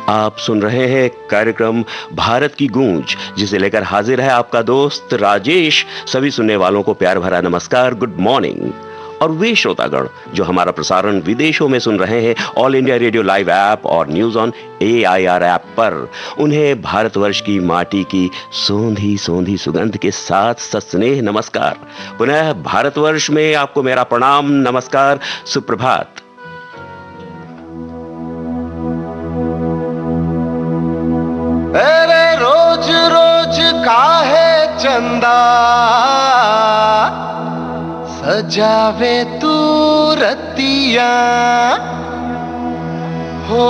आप सुन रहे हैं कार्यक्रम भारत की गूंज, जिसे लेकर हाजिर है आपका दोस्त राजेश। सभी सुनने वालों को प्यार भरा नमस्कार, गुड मॉर्निंग। और वे श्रोतागण जो हमारा प्रसारण विदेशों में सुन रहे हैं all India radio live app और न्यूज ऑन AIR ऐप पर, उन्हें भारतवर्ष की माटी की सोंधी सोंधी सुगंध के साथ सस्नेह नमस्कार। पुनः भारतवर्ष में आपको मेरा प्रणाम, नमस्कार, सुप्रभात। अरे रोज रोज काहे चंदा सजावे तू रतिया हो,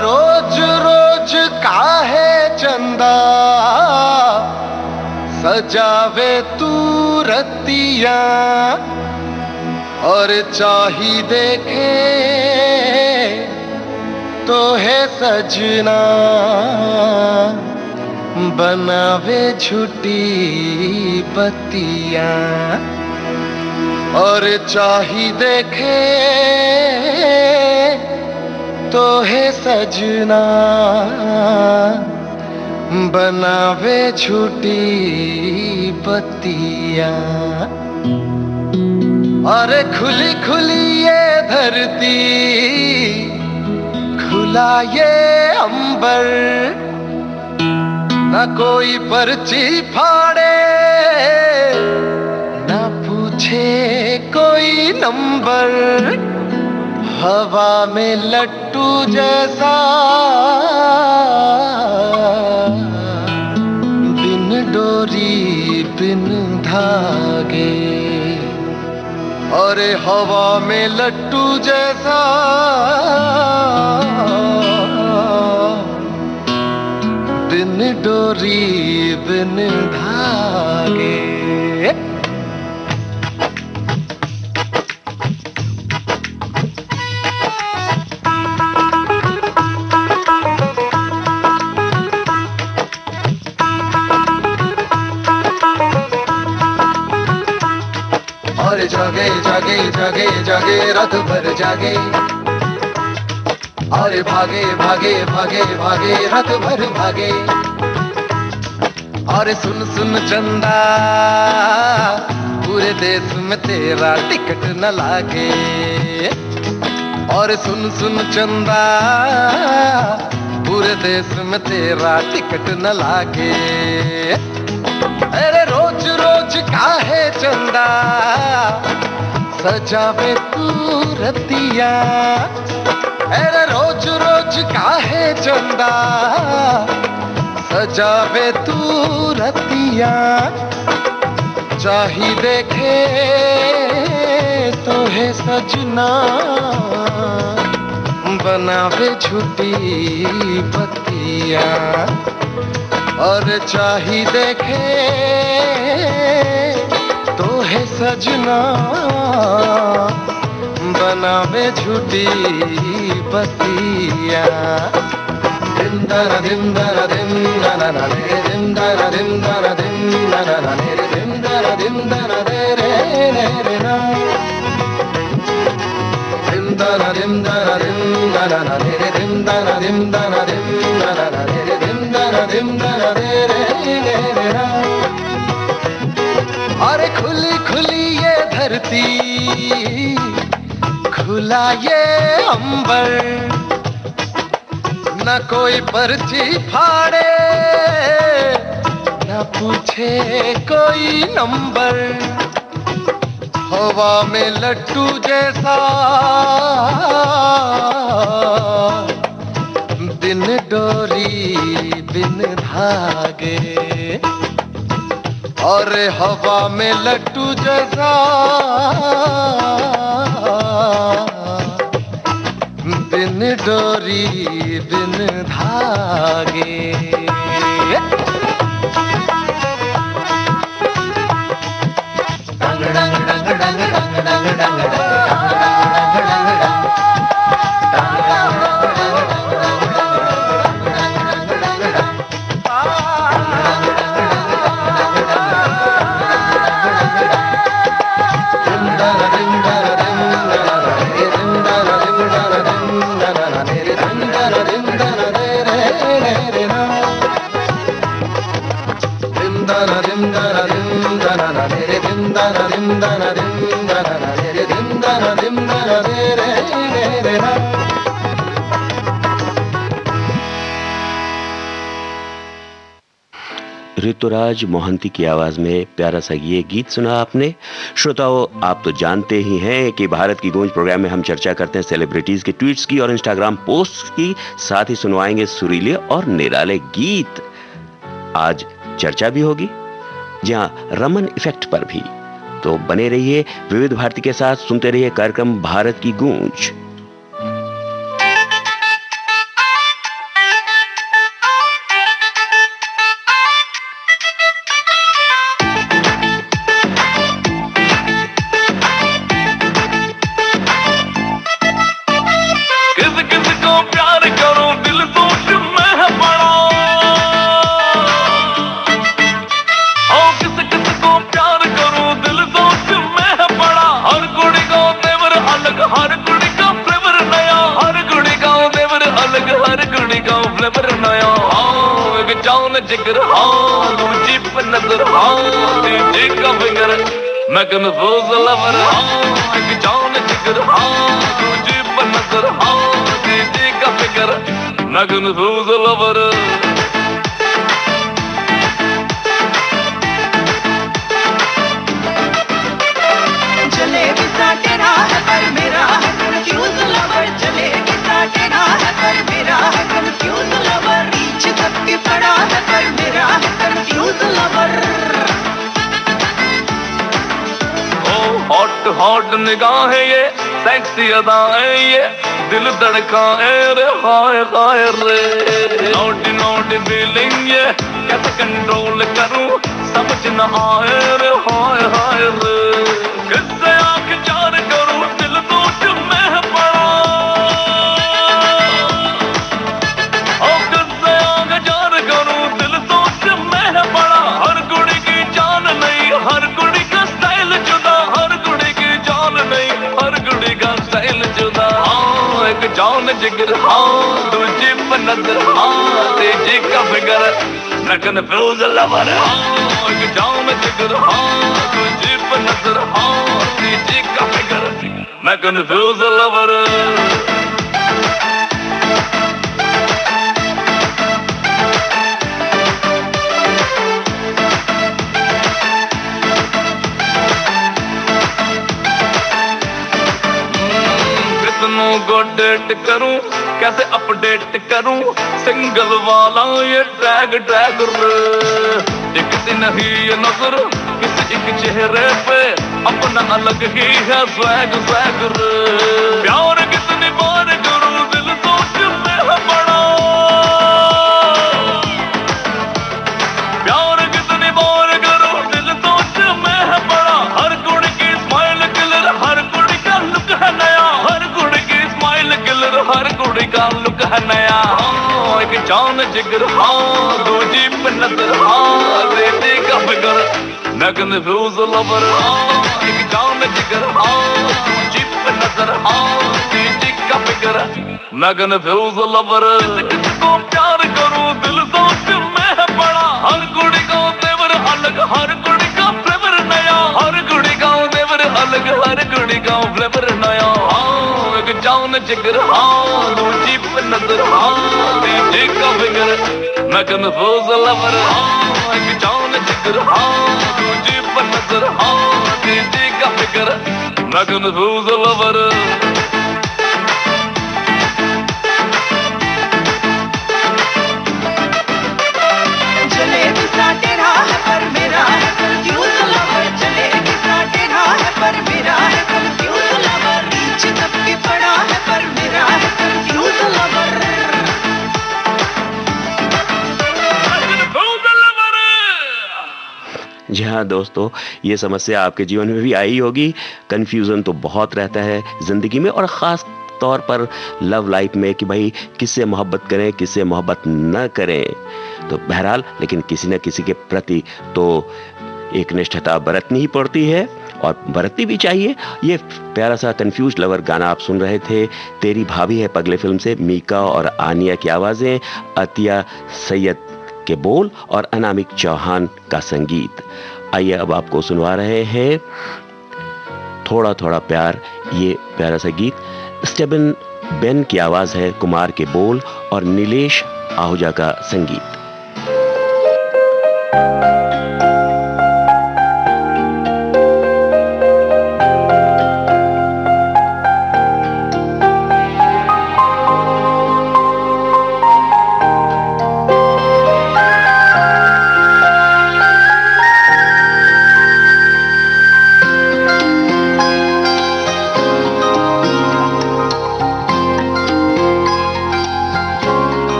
रोज रोज काहे चंदा सजावे तू रतिया, और चाही देखे तो है सजना बनावे झूठी बत्तियां, और चाही देखे तो है सजना बनावे झूठी बत्तियां। अरे खुली खुली ये धरती, खुला ये अंबर, न कोई पर्ची फाड़े न पूछे कोई नंबर, हवा में लट्टू जैसा बिन डोरी बिन धागे, और हवा में लट्टू जैसा बिन डोरी बिन धागे। और जागे जागे जागे जागे रात भर जागे, और भागे भागे भागे भागे रात भर भागे। और सुन सुन चंदा पूरे देश में तेरा टिकट न लागे, और सुन सुन चंदा पूरे देश में तेरा टिकट न लागे। अरे रोज रोज काहे चंदा सजावे तू रतिया, अरे रोज रोज काहे चंदा सजावे तू रतिया, चाही देखे तो है सजना बनावे झूठी बत्तियां, और चाही देखे तो है सजना बनावे झूठी बत्तियां। दिन दर दिन दर दिन ना ना ना रे, दिन दर दिन दर दिन ना ना ना रे, दिन दर दिन दर रे रे रे रे ना, दिन दर दिन दर दिन ना ना ना रे, दिन दर दिन दर दिन ना ना ना रे, दिन दर दिन दर रे रे रे रे ना। अरे खुली खुली ये धरती, खुला ये अंबर, न कोई पर्ची फाड़े न पूछे कोई नंबर, हवा में लट्टू जैसा बिन डोरी बिन धागे, और हवा में लट्टू जैसा बिन डोरी बिन धागे। डंग डंग डंग डंग डंग डंग डंग दिन re na. Dindana dindana dindana na re re dindana dindana dindana na re re dindana dindana re na. Rituraj Mohanty की आवाज में प्यारा सा ये गीत सुना आपने। श्रोताओं, आप तो जानते ही हैं कि भारत की गूंज प्रोग्राम में हम चर्चा करते हैं सेलिब्रिटीज के ट्वीट्स की और इंस्टाग्राम पोस्ट्स की, साथ ही सुनवाएंगे सुरीले और निराले गीत। आज चर्चा भी होगी, जी हाँ, रमन इफेक्ट पर भी। तो बने रहिए विविध भारती के साथ, सुनते रहिए कार्यक्रम भारत की गूंज। जिगर हाँ दूजी पे नजर हाँ तीजी का फिगर मैं कन्फ्यूज लवर हाँ एक जान जिगर हाँ दूजी पे नजर हाँ तीजी का फिगर मैं कन्फ्यूज लवर। जलेबी सा तेरा है पर मेरा है कन्फ्यूज लवर, जलेबी सा तेरा है पर मेरा है कन्फ्यूज लवर, रीच सबके पड़ा है पर मेरा है कन्फ्यूज लवर। ओ हॉट हॉट निगाहें ये सेक्सी अदाएं ये दिल धड़काए रे हाय हाय रे, नोटी नोटी फीलिंग ये कैसे कंट्रोल करूं समझ न आए रे हाय हाय रे, किससे आंख चार करूं दिल तो में पड़ा, ओ किससे आंख चार करूं दिल तो में पड़ा, हर कुड़ी की जान नहीं हर कुड़ी का स्टाइल जुदा, हर कुड़ी की जान नहीं हर कुड़ी का स्टाइल जुदा, हाँ एक जान जिगर हाँ दूजी पे नजर हाँ तीजी का फिगर मैं कन्फ्यूज लवर हाँ एक जान जिगर हाँ दूजी पे नजर हाँ तीजी का फिगर मैं कन्फ्यूज लवर। कितनों को डेट करूं कैसे अपडेट करूं सिंगल वाला ये टैग टैग टिकती नहीं ये नजर किसी एक चेहरे पे अपना अलग ही है स्वैग स्वैग प्यार कितनी बार करूं दिल सोच में है बड़ा, प्यार कितनी बार करूं दिल सोच में है बड़ा, हर कुड़ी की स्माइल किलर हर कुड़ी का लुक है नया, हर कुड़ी की स्माइल किलर हर कुड़ी का लुक है नया, हाँ एक जान जिगर हाँ दूजी पे नजर हाँ रेती का फिगर मैं कन्फ्यूज लवर हाँ एक जान जिगर हाँ दूजी पे नजर हाँ तीजी का फिगर मैं कन्फ्यूज लवर। किसको प्यार करूं दिल दोस्त में है बड़ा, हर कुड़ी का तेवर अलग हर कुड़ी का फ्लेवर नया, हर कुड़ी का तेवर अलग हर कुड़ी का फ्लेवर नया, हाँ एक जान जिगर हाँ दूजी पे नजर हाँ तीजी का फिगर मैं कन्फ्यूज लवर हाँ एक जान जिगर हाँ दूजी पे नजर हाँ तीजी का फिगर मैं कन्फ्यूज लवर। जलेबी सा तेरा है पर मेरा है कन्फ्यूज लवर, जलेबी सा तेरा है पर मेरा है कन्फ्यूज लवर, रीच सबके पड़ा है पर मेरा है कन्फ्यूज लवर। जी हाँ दोस्तों, ये समस्या आपके जीवन में भी आई होगी। कंफ्यूजन तो बहुत रहता है जिंदगी में और खास तौर पर लव लाइफ में कि भाई किससे मोहब्बत करें किससे मोहब्बत न करें। तो बहरहाल लेकिन किसी न किसी के प्रति तो एक निष्ठता बरतनी ही पड़ती है और बरतनी भी चाहिए। ये प्यारा सा कंफ्यूज लवर गाना आप सुन रहे थे तेरी भाभी है पगले फिल्म से। मीका और आनिया की आवाजें, अतिया सैयद के बोल और अनामिक चौहान का संगीत। आइए अब आपको सुनवा रहे हैं थोड़ा थोड़ा प्यार, ये प्यारा सा गीत। स्टेबन बेन की आवाज है, कुमार के बोल और नीलेश आहूजा का संगीत।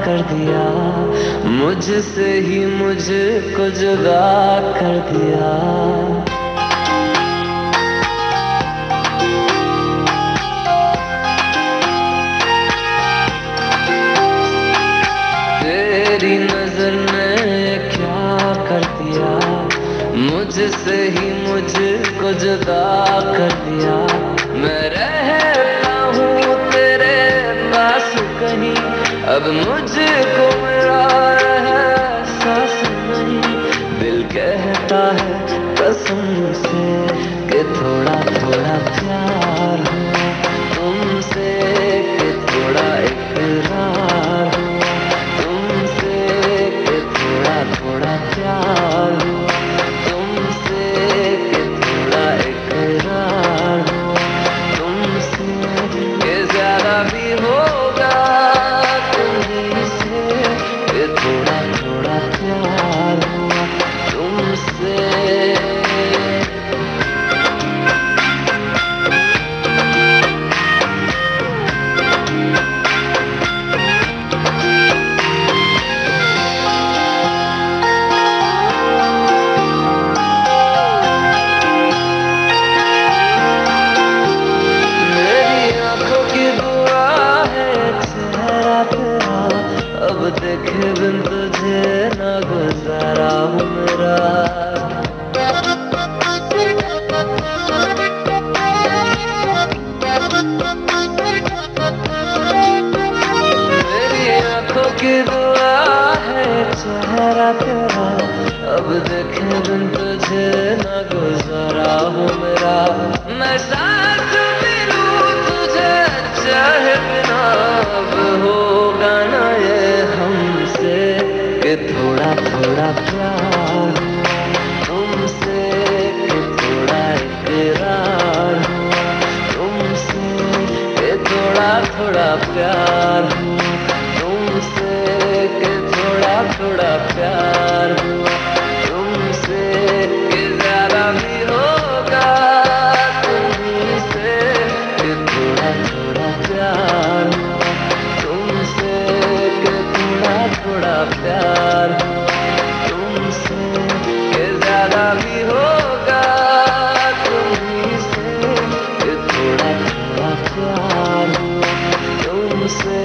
कर दिया मुझसे ही मुझको जुदा कर दिया। तेरी नजर ने क्या कर दिया मुझसे ही मुझको जुदा कर दिया। मैं रहता हूँ तेरे पास कहीं, अब मुझको मेरा एहसास नहीं। दिल कहता है कसम से कि थोड़ा थोड़ा प्यार हुआ तुमसे, कि थोड़ा इकरार हुआ तुमसे, कि थोड़ा थोड़ा प्यार हुआ तुमसे, कि थोड़ा इकरार हुआ तुमसे, कि ज्यादा भी होगा थोड़ा थोड़ा प्यार हुआ तुमसे। मेरी आंखों की दुआ है चेहरा तेरा, अब देखे बिन तुझे ना गुजारा हूँ मेरा। मेरी आंखों की दुआ है चेहरा तेरा, अब देखे बिन तुझे ना गुजारा हूँ मेरा। मैं साथ भी लूँ तुझे चाहे बिना, अब होगा ना ये हमसे कि थोड़ा थोड़ा प्यार हुआ तुमसे, कि थोड़ा इकरार हुआ तुमसे, कि थोड़ा थोड़ा प्यार हुआ तुमसे, कि थोड़ा थोड़ा प्यार हुआ तुमसे, कि ज्यादा भी होगा तुम्हीं से, कि थोड़ा थोड़ा प्यार हुआ तुमसे, कि थोड़ा थोड़ा प्यार हुआ तुमसे, कि ज्यादा भी होगा तुम्हीं से, कि थोड़ा थोड़ा प्यार हुआ तुमसे।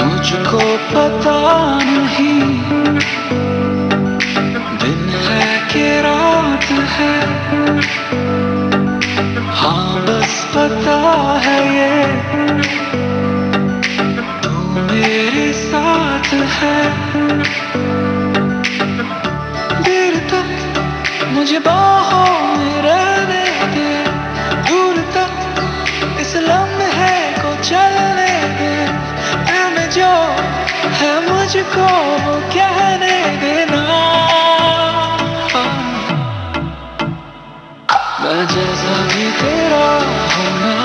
मुझको पता नहीं दिन है कि रात है, हाँ बस पता है ये तू मेरे साथ है। देर तक मुझे बाहों में रहने दे, दूर तक इस लम्हे को चलने दे। दिल में जो है मुझको वो कहने देना। मैं जैसा भी तेरा होना,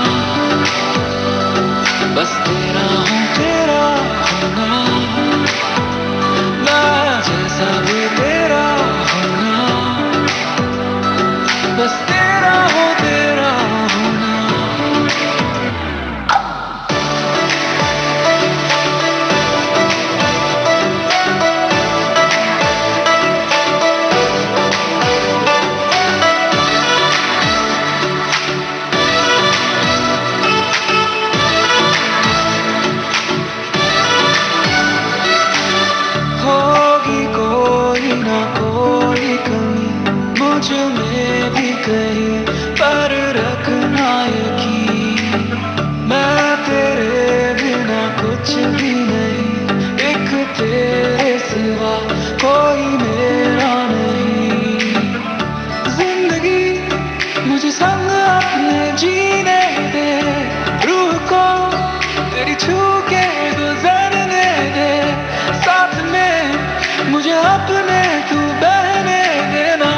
बस तेरा हूँ तेरा होना। मैं जैसा भी तेरा होना, बस तेरा हूँ तेरा होना। होगी कोई ना कोई कमी मुझ में भी कहीं, पर रखना यकीन मैं तेरे बिना कुछ भी नहीं। एक तेरे सिवा कोई मेरा नहीं। जिंदगी मुझे संग अपने जीने दे, रूह को तेरी छू के गुजरने दे। साथ में मुझे अपने तू बहने देना।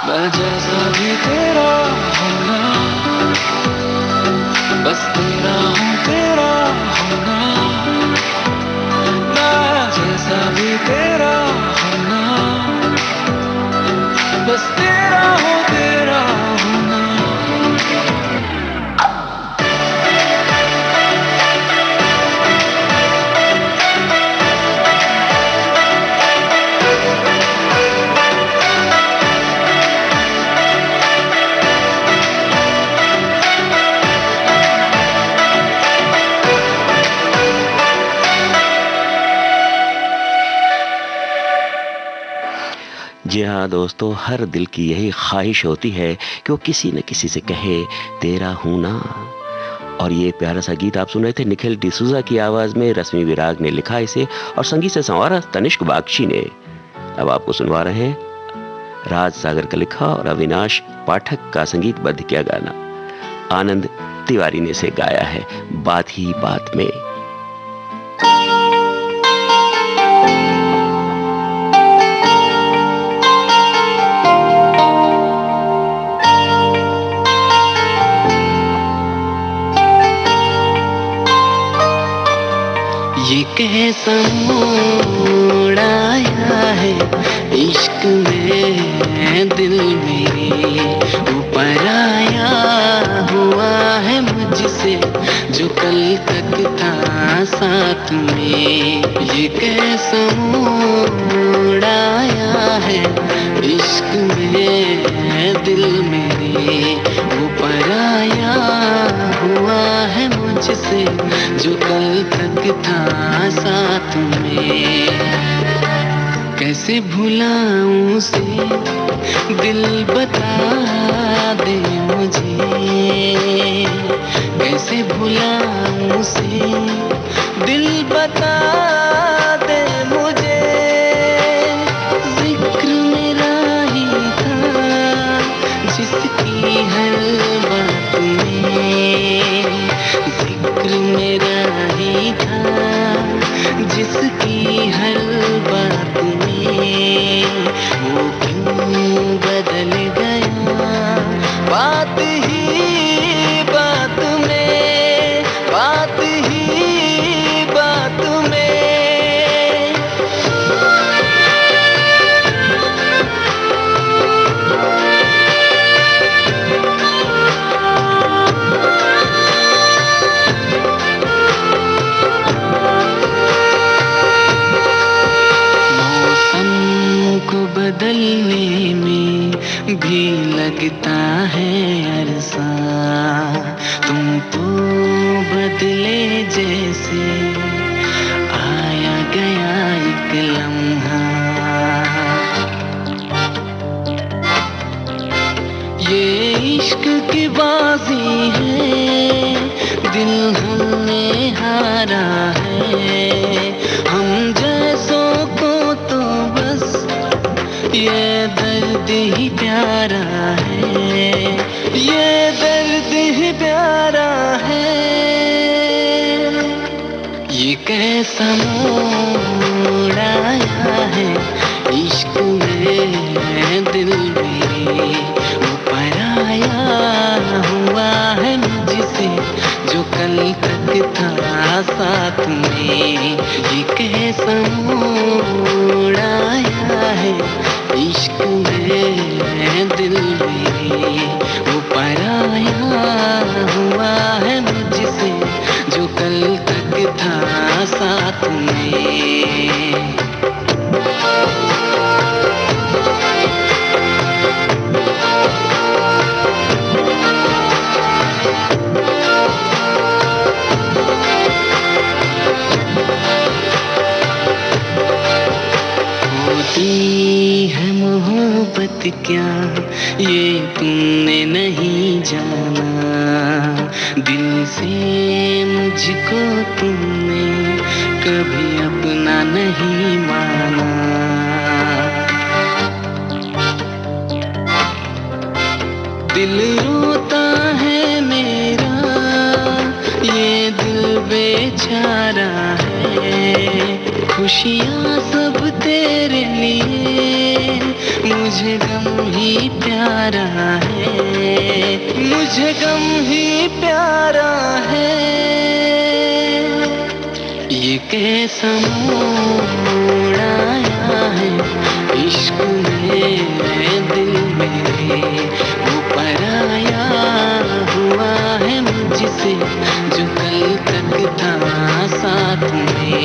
मैं जैसा भी तेरा होना, बस तेरा हूँ तेरा होना। मैं जैसा भी तेरा होना, बस तेरा हूँ तेरा होना। जी हाँ दोस्तों, हर दिल की यही ख्वाहिश होती है कि वो किसी न किसी से कहे तेरा हूं ना। और ये प्यारा सा गीत आप सुन रहे थे निखिल डिसूजा की आवाज में। रश्मि विराग ने लिखा इसे और संगीत से संवारा तनिष्क बागची ने। अब आपको सुनवा रहे हैं राज सागर का लिखा और अविनाश पाठक का संगीतबद्ध किया गाना। आनंद तिवारी ने इसे गाया है बात ही बात में। ये कैसा मोड़ आया है इश्क में, दिल मेरे ऊपर आया हुआ है मुझसे जो कल तक था साथ में। ये कैसा मोड़ आया है इश्क में, दिल मेरे ऊपर आया हुआ है मुझसे जो कल तक था साथ में। कैसे भुलाऊं उसे दिल बता दे मुझे, कैसे भुलाऊं उसे दिल बता दे मुझे। जिक्र मेरा ही था जिसकी हर बात में, जिक्र मेरा ही था जिसकी हर बात में। वो क्यों बदल गया बात ही बात में, बात ही बात में। बदलने में भी लगता है अरसा, तुम तो बदले जैसे आया गया एक लम्हा। ये इश्क की बाजी है दिल हमने प्यारा है, हम जैसों को तो बस ये दर्द ही प्यारा है, ये दर्द ही प्यारा है। ये कैसा मोड़ आया है इश्क में दिल मेरे, वो पराया हुआ है मुझसे जो कल तक था साथ में। ये कैसा मोड़ आया है इश्क में दिल मेरे, वो पराया हुआ है मुझसे जो कल तक था साथ में। होती है मोहब्बत क्या ये तुमने नहीं जाना, दिल से मुझको तुमने कभी अपना नहीं माना। दिल रोता है मेरा, ये दिल बेचारा है, खुशियाँ सब तेरे लिए, मुझे गम ही प्यारा है, मुझे गम ही प्यारा है। ये कैसा मोड़ आया है इश्क में दिल मेरे, वो पराया हुआ है मुझसे जो कल तक था साथ में।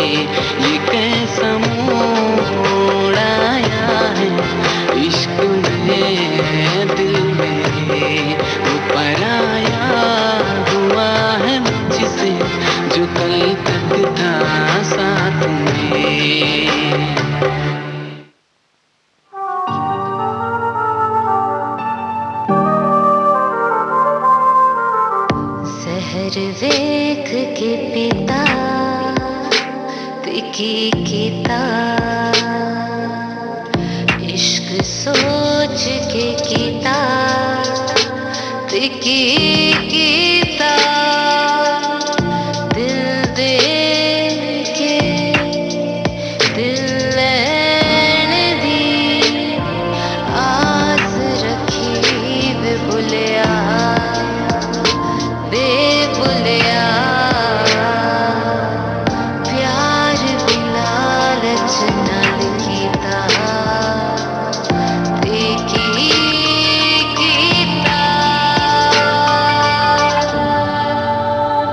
ये कैसा मोड़ आया है इश्क में दिल मेरे, वो पराया हुआ है मुझसे जो कल तक था साथ में। वेख के पिता तिकी कीता, इश्क सोच के कीता तिकी कीता, दिल दे के दिल लैन दी, आस रखी वे बुलिया बेबुलिया, प्यार भी लालच नाल कीता देखी कीता।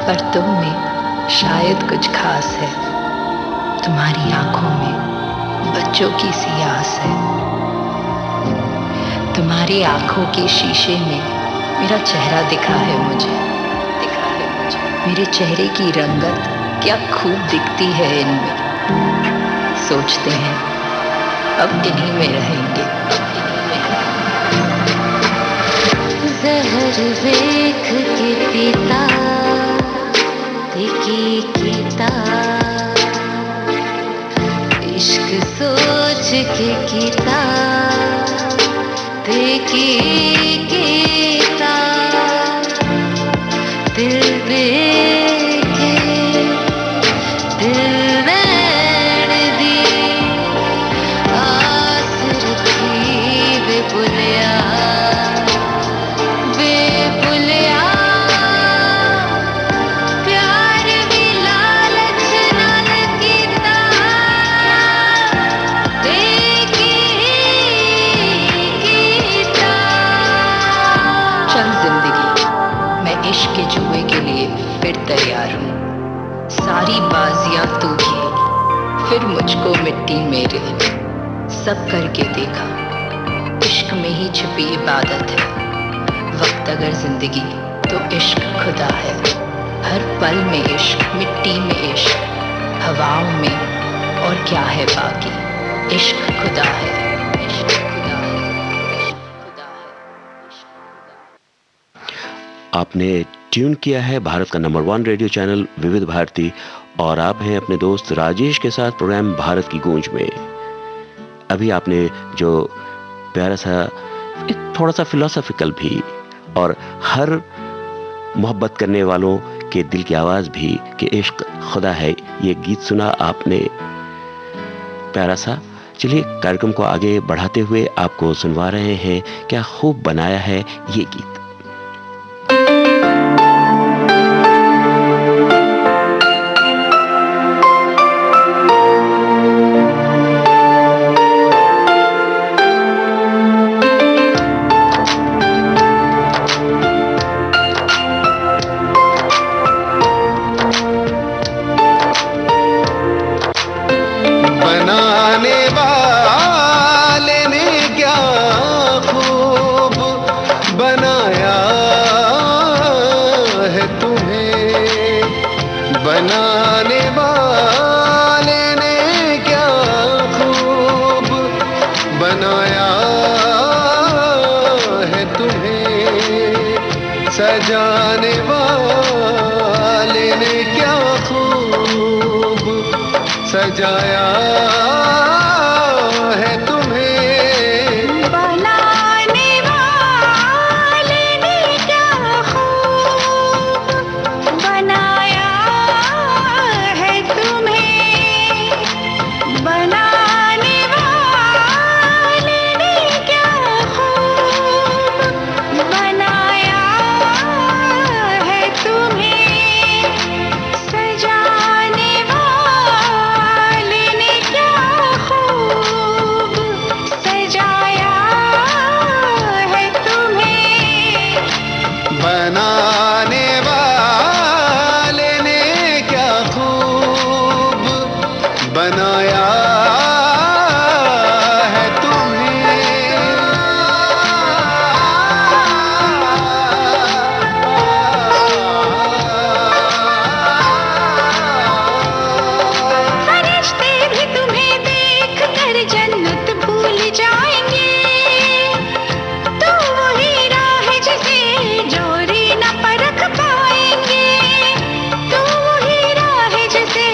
पर तुम में शायद कुछ खास है, तुम्हारी आंखों में बच्चों की सी आस है, तुम्हारी आंखों के शीशे में मेरा चेहरा दिखा है मुझे, मेरे चेहरे की रंगत क्या खूब दिखती है इनमें। सोचते हैं अब इन्हीं में रहेंगे। जहर वेख के पीता तिकी कीता, इश्क सोच के कीता तिकी कीता, दिल दे के दिल नैन दी, आस रखी बेबुलिया बेबुलिया, प्यार भी लालच नाल कीता देखी कीता। चल जिंदगी, मैं इश्क के जुए के लिए फिर तैयार हूँ, सारी बाजियां तू खेल फिर मुझको मिट्टी मेरे, सब करके देखा इश्क में ही छिपी इबादत है, वक्त अगर जिंदगी तो इश्क खुदा है, हर पल में इश्क, मिट्टी में इश्क, हवाओं में और क्या है बाकी, इश्क खुदा है, इश्क खुदा है, इश्क खुदा है, इश्क खुदा है। आपने ट्यून किया है भारत का नंबर 1 रेडियो चैनल विविध भारती और आप हैं अपने दोस्त राजेश के साथ प्रोग्राम भारत की गूंज में। अभी आपने जो प्यारा सा थोड़ा सा फिलोसॉफिकल भी और हर मोहब्बत करने वालों के दिल की आवाज भी कि इश्क खुदा है, ये गीत सुना आपने प्यारा सा। चलिए कार्यक्रम को आगे बढ़ाते हुए आपको सुनवा रहे हैं क्या खूब बनाया है ये गीत। सजाने वाले ने क्या खूब सजाया है तुम्हें। बनाने वाले ने क्या खूब बनाया है तुम्हें। बनाने वाले ने क्या खूब बनाया है तुम्हें। सजाने वाले ने क्या खूब सजाया है तुम्हें। बनाने वाले ने क्या खूब बनाया है तुम्हें। फरिश्ते भी तुम्हें देख कर जन्नत भूल जाएंगे। तू वही राह जिसे जोरी न परख पाएंगे। तू वही राह जिसे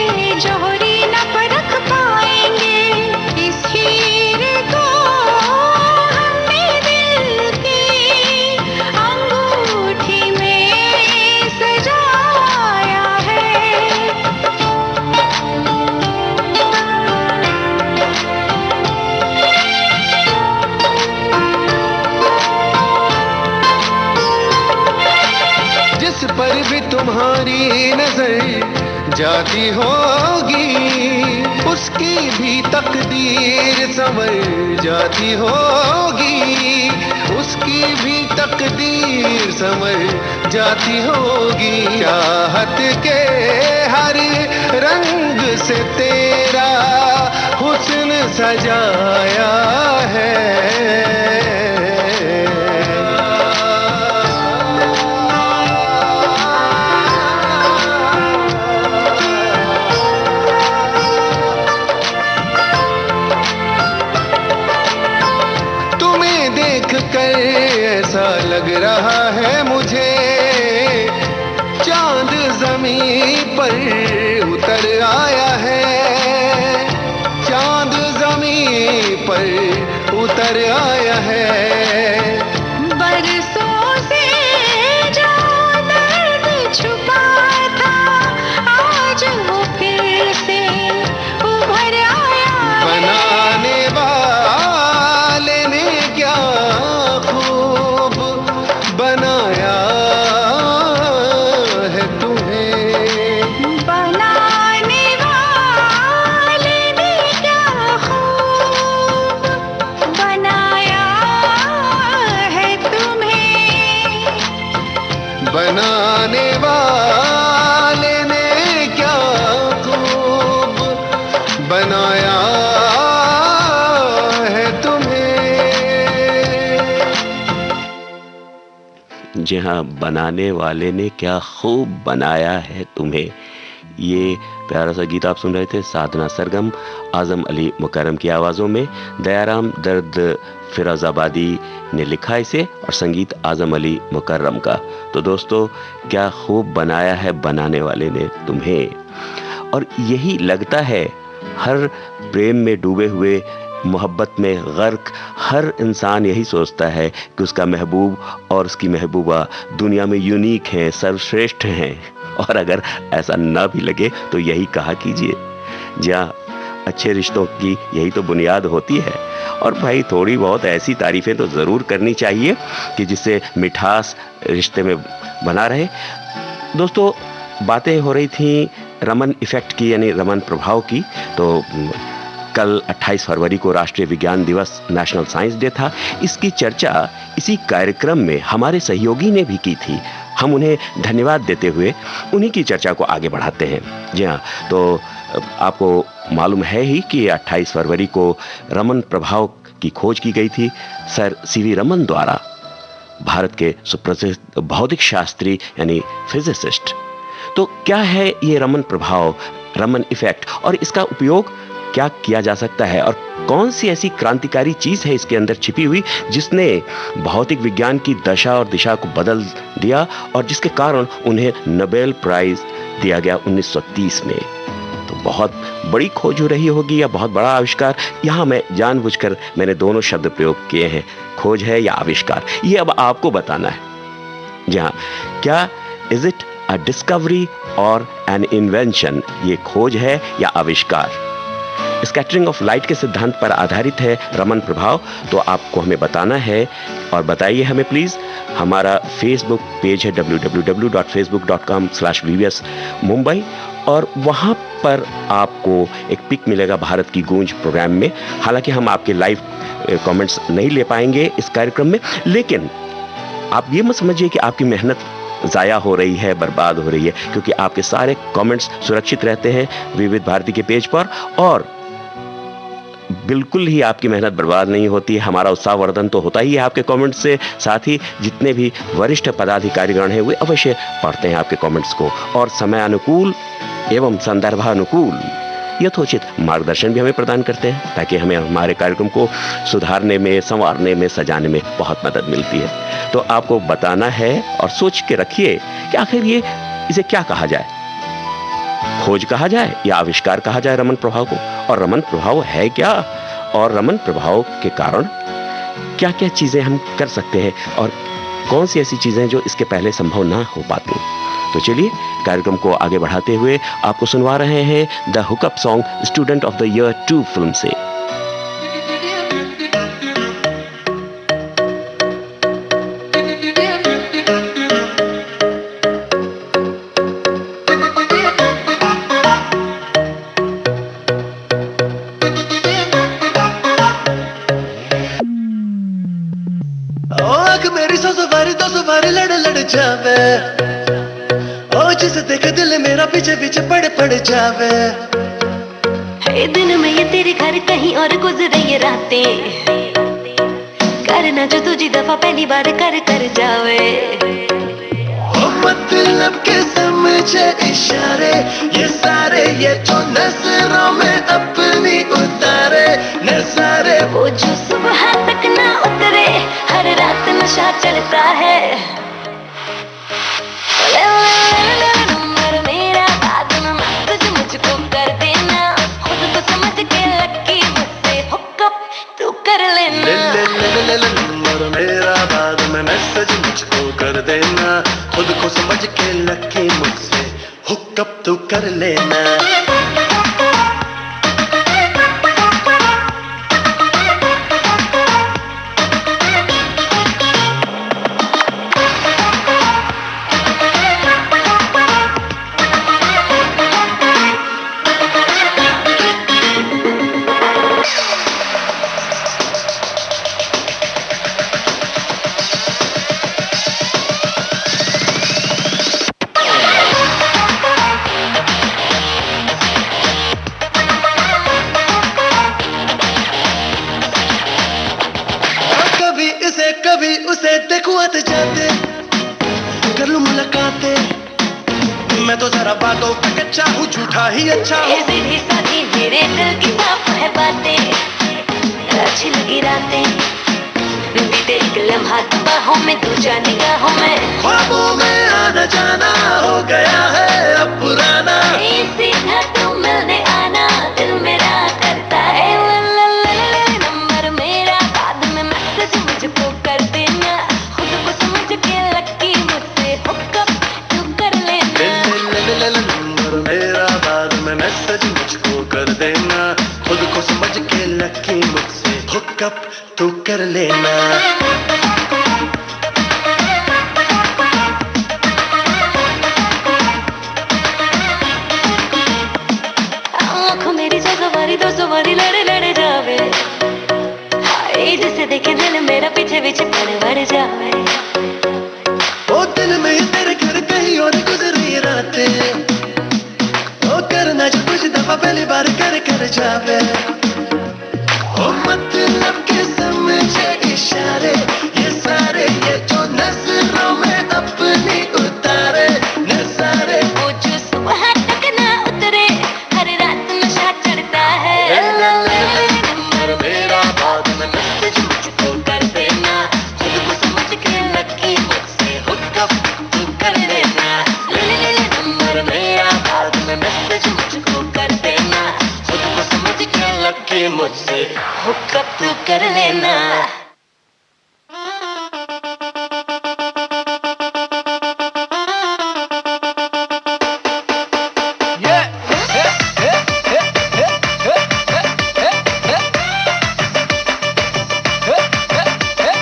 जोरी न परख पाएंगे। इस हीर को हमने दिल की अंगूठी में सजाया है। जिस पर भी तुम्हारी नजर जाती होगी उसकी भी तकदीर संवर जाती होगी। उसकी भी तकदीर संवर जाती होगी। चाहत के हर रंग से तेरा हुस्न सजाया है। तुम्हें देख कर ऐसा लग रहा है मुझे चांद ज़मीं पर उतर आया है। चांद ज़मीं पर उतर आया है। बरसों से जो दर्द छुपा था आज वो फिर से उभर आया है। बनाने वाले ने क्या खूब बनाया है तुम्हें। बनाने वाले ने क्या खूब बनाया है तुम्हें। बनाने वाले ने क्या खूब बनाया है तुम्हें। जी हाँ, बनाने वाले ने क्या खूब बनाया है तुम्हें। ये प्यारा सा गीत आप सुन रहे थे साधना सरगम, आजम अली मुकर्रम की आवाज़ों में। दयाराम दर्द फिरोजाबादी ने लिखा इसे और संगीत आजम अली मुकर्रम का। तो दोस्तों, क्या खूब बनाया है बनाने वाले ने तुम्हें। और यही लगता है हर प्रेम में डूबे हुए, मोहब्बत में गर्क हर इंसान यही सोचता है कि उसका महबूब और उसकी महबूबा दुनिया में यूनिक हैं, सर्वश्रेष्ठ हैं। और अगर ऐसा ना भी लगे तो यही कहा कीजिए। जहाँ अच्छे रिश्तों की यही तो बुनियाद होती है। और भाई थोड़ी बहुत ऐसी तारीफें तो ज़रूर करनी चाहिए कि जिससे मिठास रिश्ते में बना रहे। दोस्तों, बातें हो रही थी रमन इफ़ेक्ट की, यानी रमन प्रभाव की। तो कल 28 फरवरी को राष्ट्रीय विज्ञान दिवस, नेशनल साइंस डे था। इसकी चर्चा इसी कार्यक्रम में हमारे सहयोगी ने भी की थी। हम उन्हें धन्यवाद देते हुए उन्हीं की चर्चा को आगे बढ़ाते हैं। जी हाँ, तो आपको मालूम है ही कि 28 फरवरी को रमन प्रभाव की खोज की गई थी सर सीवी रमन द्वारा, भारत के सुप्रसिद्ध भौतिक शास्त्री यानी फिजिसिस्ट। तो क्या है ये रमन प्रभाव, रमन इफेक्ट, और इसका उपयोग क्या किया जा सकता है, और कौन सी ऐसी क्रांतिकारी चीज है इसके अंदर छिपी हुई जिसने भौतिक विज्ञान की दशा और दिशा को बदल दिया और जिसके कारण उन्हें नोबेल प्राइज दिया गया 1930 में। तो बहुत बड़ी खोज हो रही होगी या बहुत बड़ा आविष्कार। यहाँ मैं जानबूझकर मैंने दोनों शब्द प्रयोग किए हैं, खोज है या आविष्कार, ये अब आपको बताना है। जी हाँ, क्या इज इट अ डिस्कवरी और एन इन्वेंशन, ये खोज है या आविष्कार। स्कैटरिंग ऑफ लाइट के सिद्धांत पर आधारित है रमन प्रभाव। तो आपको हमें बताना है और बताइए हमें प्लीज। हमारा फेसबुक पेज है www.facebook.com/VVS Mumbai, और वहां पर आपको एक पिक मिलेगा भारत की गूंज प्रोग्राम में। हालांकि हम आपके लाइव कमेंट्स नहीं ले पाएंगे इस कार्यक्रम में, लेकिन आप ये मत समझिए कि आपकी मेहनत जाया हो रही है, बर्बाद हो रही है, क्योंकि आपके सारे कमेंट्स सुरक्षित रहते हैं विविध भारती के पेज पर, और बिल्कुल ही आपकी मेहनत बर्बाद नहीं होती है। हमारा उत्साहवर्धन तो होता ही है आपके कमेंट्स से। साथ ही जितने भी वरिष्ठ पदाधिकारीगण हैं वे अवश्य पढ़ते हैं आपके कमेंट्स को, और समय अनुकूल एवं संदर्भानुकूल यथोचित मार्गदर्शन भी हमें प्रदान करते हैं, ताकि हमें हमारे कार्यक्रम को सुधारने में, संवारने में, सजाने में बहुत मदद मिलती है। तो आपको बताना है और सोच के रखिए कि आखिर ये इसे क्या कहा जाए, खोज कहा जाए या आविष्कार कहा जाए रमन प्रभाव को, और रमन प्रभाव है क्या, और रमन प्रभाव के कारण क्या क्या चीजें हम कर सकते हैं, और कौन सी ऐसी चीजें जो इसके पहले संभव ना हो पाती। तो चलिए कार्यक्रम को आगे बढ़ाते हुए आपको सुनवा रहे हैं the hookup song student of the year 2 film से। जावे ओ जिसे देख दिल मेरा पीछे पीछे पड़ जावे। है दिन में ये तेरे घर कहीं और गुजरे ये रातें, करना जो तुझी दफा पहली बार कर जावे। ओ मतलब के समझे इशारे ये सारे, ये जो नजरों में अपनी उतारे नजारे, वो जो सुबह तक ना उतरे, हर रात नशा चलता है। मेरा बात में मत मुझको कर देना, खुद को समझ के लकी मुझसे हुकअप तू कर लेना। मेरा बाद में मैसेज मुझको कर देना, खुद को समझ के लकी मुझसे हुकअप तू कर लेना। कभी उसे देखो आते जाते, कर लूं मुलाकातें, मैं तो जरा बातों पे कच्चा हूँ, झूठा ही अच्छा ये हूँ। सीधी साधी मेरे दिल की साफ है बातें, अच्छी लगी रातें, बीते एक लम्हा बाहों में, दूजा निगाहों में, ख्वाबों में आना जाना हो गया है अब पुराना। सीधा तू मिलने आना, दिल मेरा करता है नंबर मेरा, बाद में मैसेज मुझको कर देना, खुद को समझ के लकी मुझसे हुक्कअप तू कर लेना। नंबर मेरा, बाद में मैसेज मुझको कर देना, खुद को समझ के लकी मुझसे हुक्कअप तू कर लेना। आँखों मेरी सवारी दो सवारी लड़े लड़े जावे, हाय जिसे देखे दिल मेरा पीछे पीछे पड़ जावे। ओ दिल में ही तेरे घर कहीं और गुजरी रातें, ओ करना जो कुछ दफा पहली बार कर जावे। ओ मतलब के समझे इशारे ये सारे, ये जो नजरों में अपनी उतारे नजारे। वो जो सुबह तक ना उतरे, हर रात नशा चढ़ता है। नंबर मेरा, बाद में मैसेज मुझको कर देना, खुद को समझ के लकी मुझसे हुक्कअप तू कर लेना। नंबर मेरा, बाद में मैसेज मुझको कर देना, खुद को समझ के लकी मुझसे हुक्कअप तू कर लेना।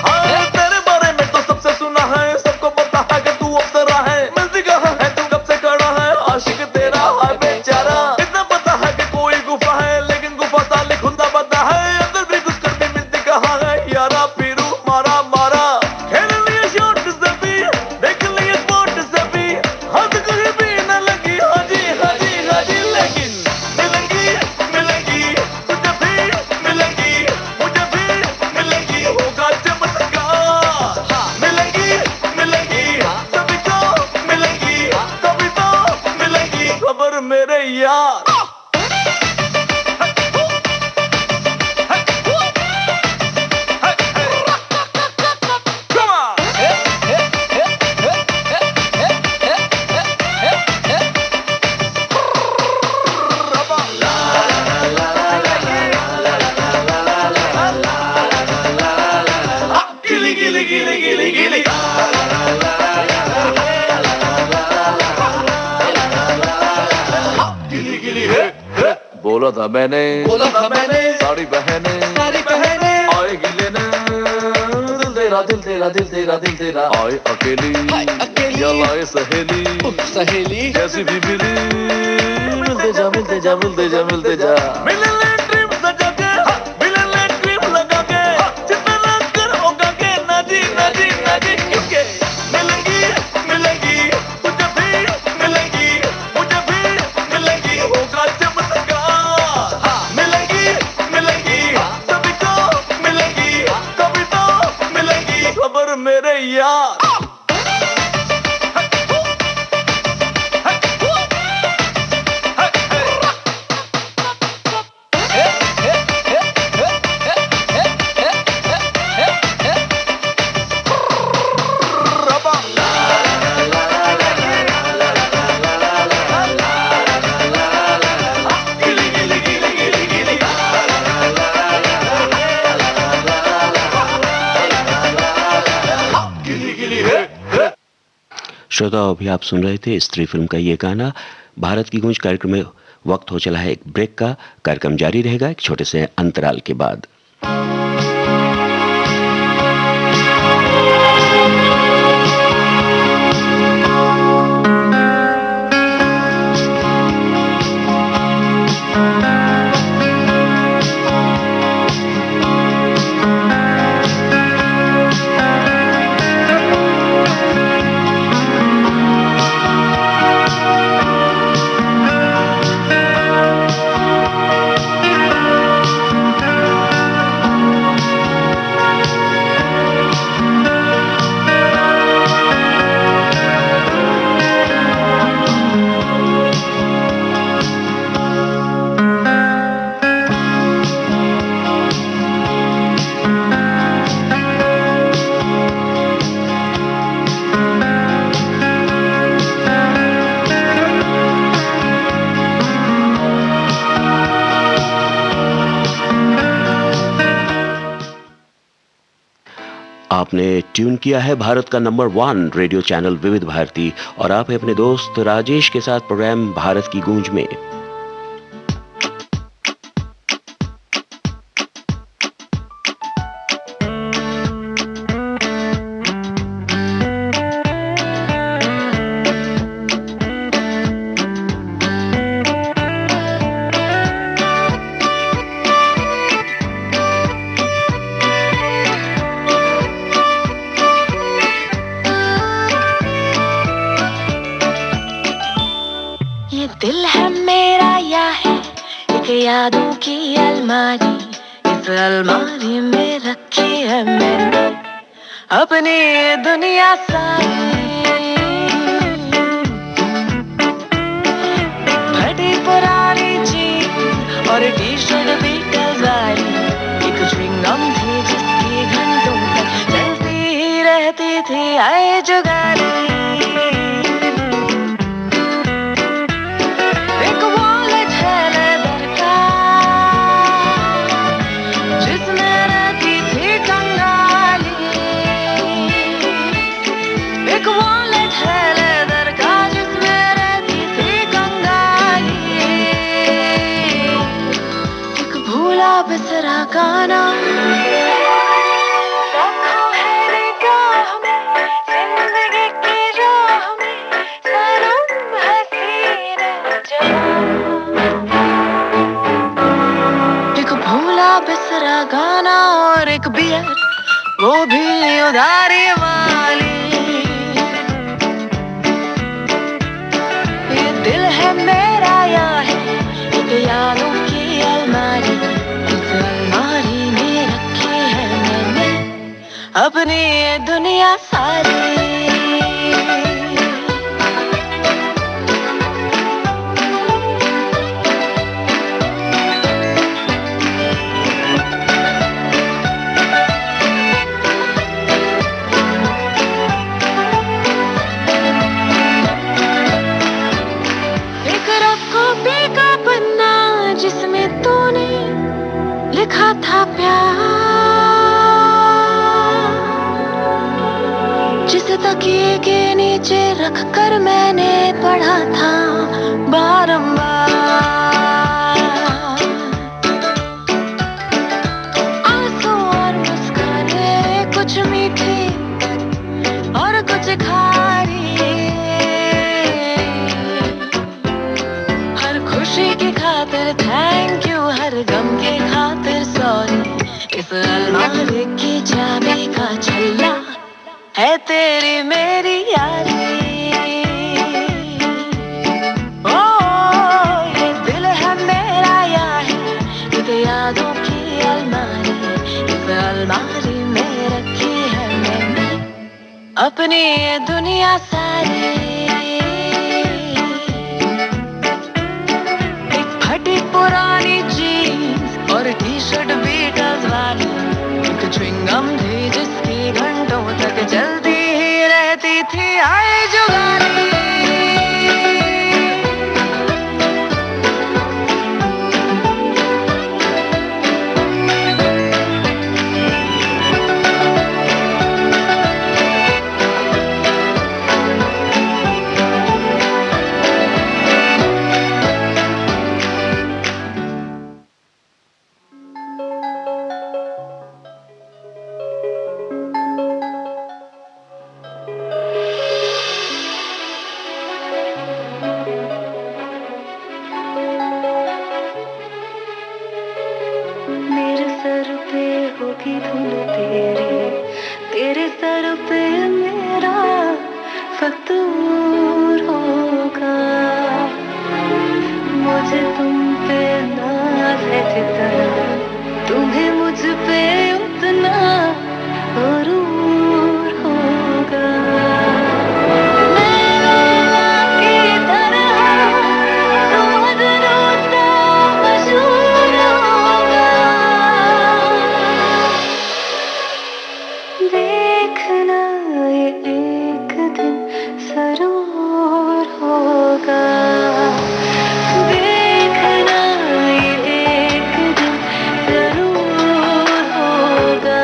हाँ, तेरे बारे में तो सबसे सुना है, सबको पता है कि तू अप्सरा है, मिलती कहाँ है तू कब से खड़ा है, आशिक तेरा है बेचारा। इतना पता है कि कोई गुफा है, लेकिन गुफा साले खुदा पता है, अंदर भी कुछ कर भी मिलती कहाँ है, यारा पीरू मारा मारा। खेल लिए शॉट से भी, देख लिए स्पॉट से भी, हाथ कहीं भी न लगी, हाजी हाजी हाजी, लेकिन मिलेंगी मिलेंगी तुझे भी, मिलेंगी मुझे भी, मिलेंगी होगा चमत्कार। मिलेंगी मिलेंगी सभी को, मिलेंगी कभी तो मिलेंगी खबर मेरे यार। Come on! गिली गिली गिली गिली गिली, गिली गिली है। बोला था मैंने सारी बहने आएगी लेने, दिल तेरा आए अकेली या लाए सहेली जैसी भी मिली, मिलते जा मिलने ड्रीम सजा के, मिलने ड्रीम लगा के, जितना लग कर होगा के, नाजी क्योंकि मिलेंगी तुझे भी, मिलेंगी मुझे भी, मिलेंगी होगा चमत्कार। मिलेंगी सभी को, मिलेंगी कभी तो मिलेंगी खबर मेरे यार। श्रोताओं, अभी आप सुन रहे थे स्त्री फिल्म का ये गाना। भारत की गूंज कार्यक्रम में वक्त हो चला है एक ब्रेक का। कार्यक्रम जारी रहेगा एक छोटे से अंतराल के बाद। आपने ट्यून किया है भारत का नंबर 1 रेडियो चैनल विविध भारती और आप हैं अपने दोस्त राजेश के साथ प्रोग्राम भारत की गूंज में। दिल है मेरा या है एक यादों की अलमारी, इस अलमारी में रखी है मैंने अपनी ये दुनिया सारी। फटी पुरानी जीन्स और टी शर्ट बीटल्स वाली, एक च्युइंगम थी जिसकी घंटों तक चलती ही रहती थी आए जुगाली। बिसरा गाना रखा है निगाह में, जिंदगी की राह में सनम हसीन जवाना। एक भूला बिसरा गाना और एक बियर, वो भी उधारी वाली। ये दिल है मेरा या है एक यादों की अलमारी, अलमारी में रखी है मैंने अपनी ये दुनिया सारी। एक रफ कॉपी का पन्ना जिसमें तूने लिखा था प्यार, जिसे तकिए के नीचे रख कर मैंने पढ़ा था बारंबार। आंसू और मुस्काने कुछ मीठी और कुछ खारी, हर खुशी की खातिर थैंक यू, हर गम के खातिर सॉरी। इस अलमारी की चाबी का छल्ला है तेरी मेरी यारी। ओ ये दिल है मेरा या है एक यादों की अलमारी, इस अलमारी में रखी है मैंने अपनी ये दुनिया सारी। एक फटी पुरानी जीन्स और टी शर्ट बीटल्स वाली, एक च्युइंगम थी जिसकी घंटों तक चलती ही रहती थी आए जुगाली। होगी धुन तेरी, तेरे सर पे मेरा फतूर होगा। मुझे तुम पे नाज है जितना, तुम्हें मुझ पे उतना गुरूर होगा। देखना ये एक दिन जरूर होगा, देखना ये एक दिन जरूर होगा,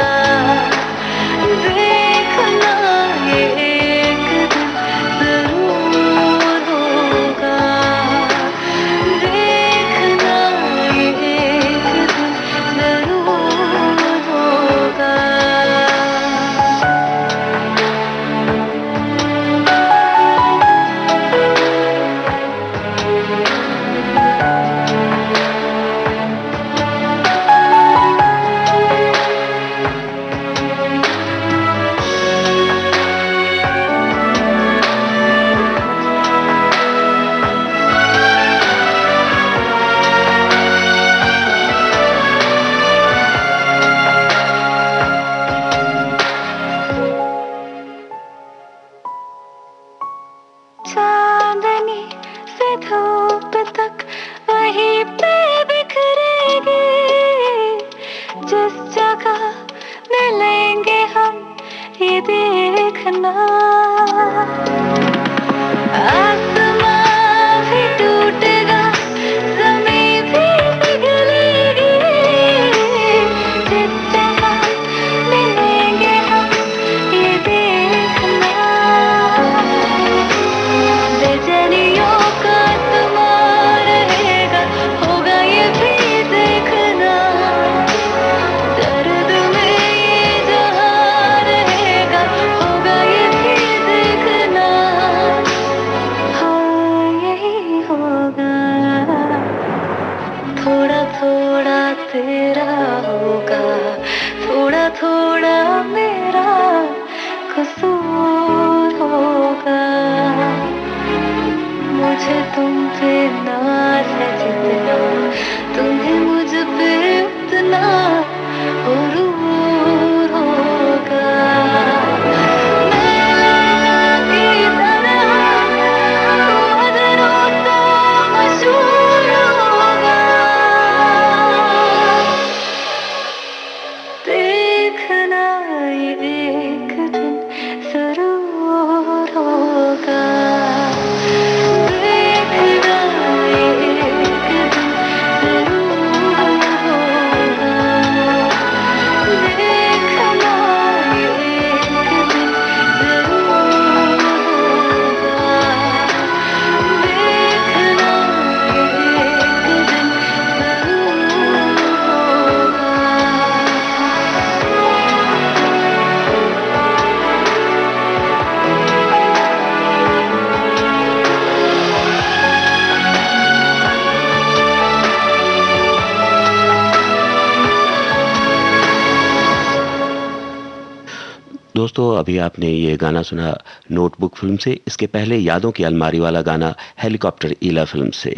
दोस्तों, अभी आपने ये गाना सुना नोटबुक फिल्म से। इसके पहले यादों की अलमारी वाला गाना हेलीकॉप्टर ईला फिल्म से।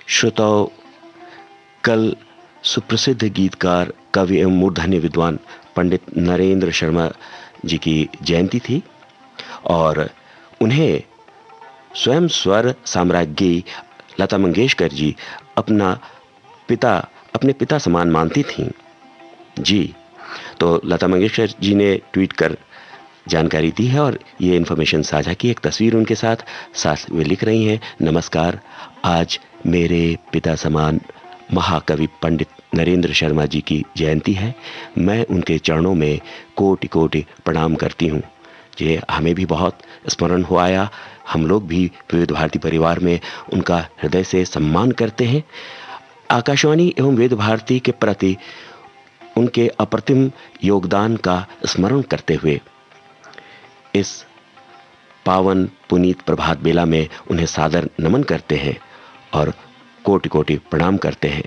श्रोताओं, कल सुप्रसिद्ध गीतकार, कवि एवं मूर्धन्य विद्वान पंडित नरेंद्र शर्मा जी की जयंती थी और उन्हें स्वयं स्वर साम्राज्ञी लता मंगेशकर जी अपने पिता समान मानती थीं। जी, तो लता मंगेशकर जी ने ट्वीट कर जानकारी दी है और ये इन्फॉर्मेशन साझा की। एक तस्वीर उनके साथ वे लिख रही हैं, नमस्कार, आज मेरे पिता समान महाकवि पंडित नरेंद्र शर्मा जी की जयंती है। मैं उनके चरणों में कोटि कोटि प्रणाम करती हूँ। ये हमें भी बहुत स्मरण हो आया। हम लोग भी विविध भारती परिवार में उनका हृदय से सम्मान करते हैं। आकाशवाणी एवं वेद भारती के प्रति उनके अप्रतिम योगदान का स्मरण करते हुए इस पावन पुनीत प्रभात बेला में उन्हें सादर नमन करते हैं और कोटि कोटि प्रणाम करते हैं।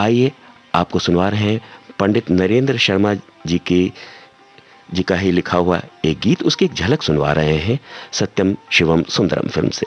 आइए आपको सुनवा रहे हैं पंडित नरेंद्र शर्मा जी का ही लिखा हुआ एक गीत। उसकी एक झलक सुनवा रहे हैं सत्यम शिवम सुंदरम फिल्म से।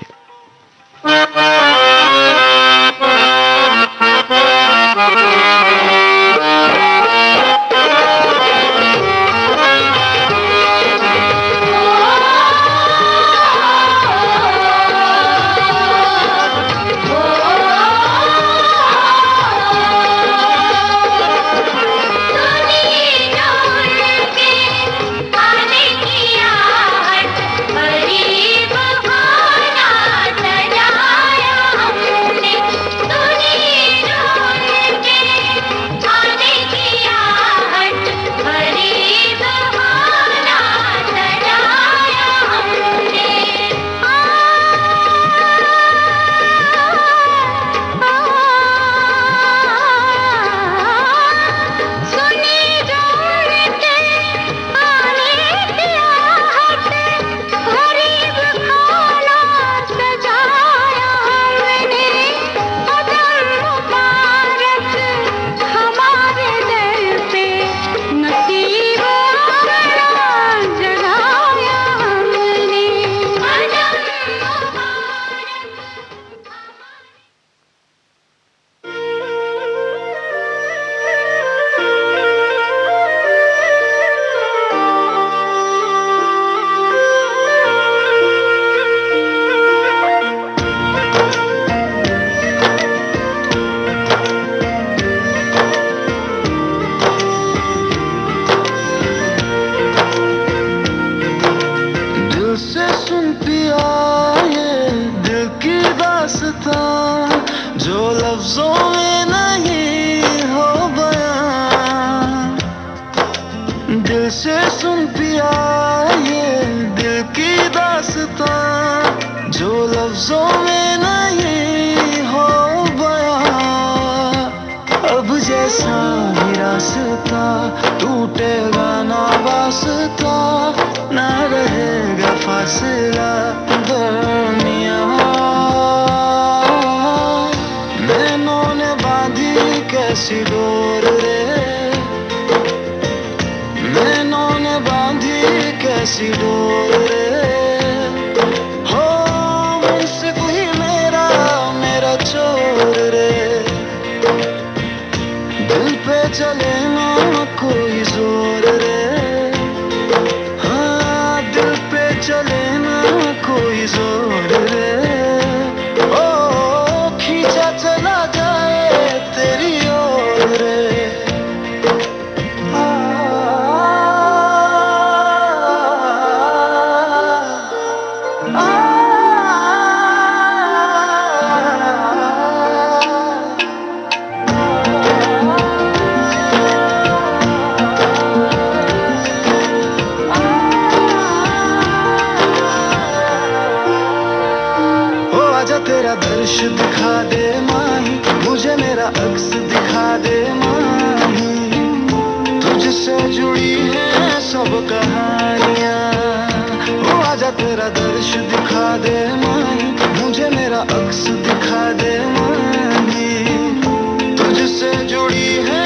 तुझसे जुड़ी है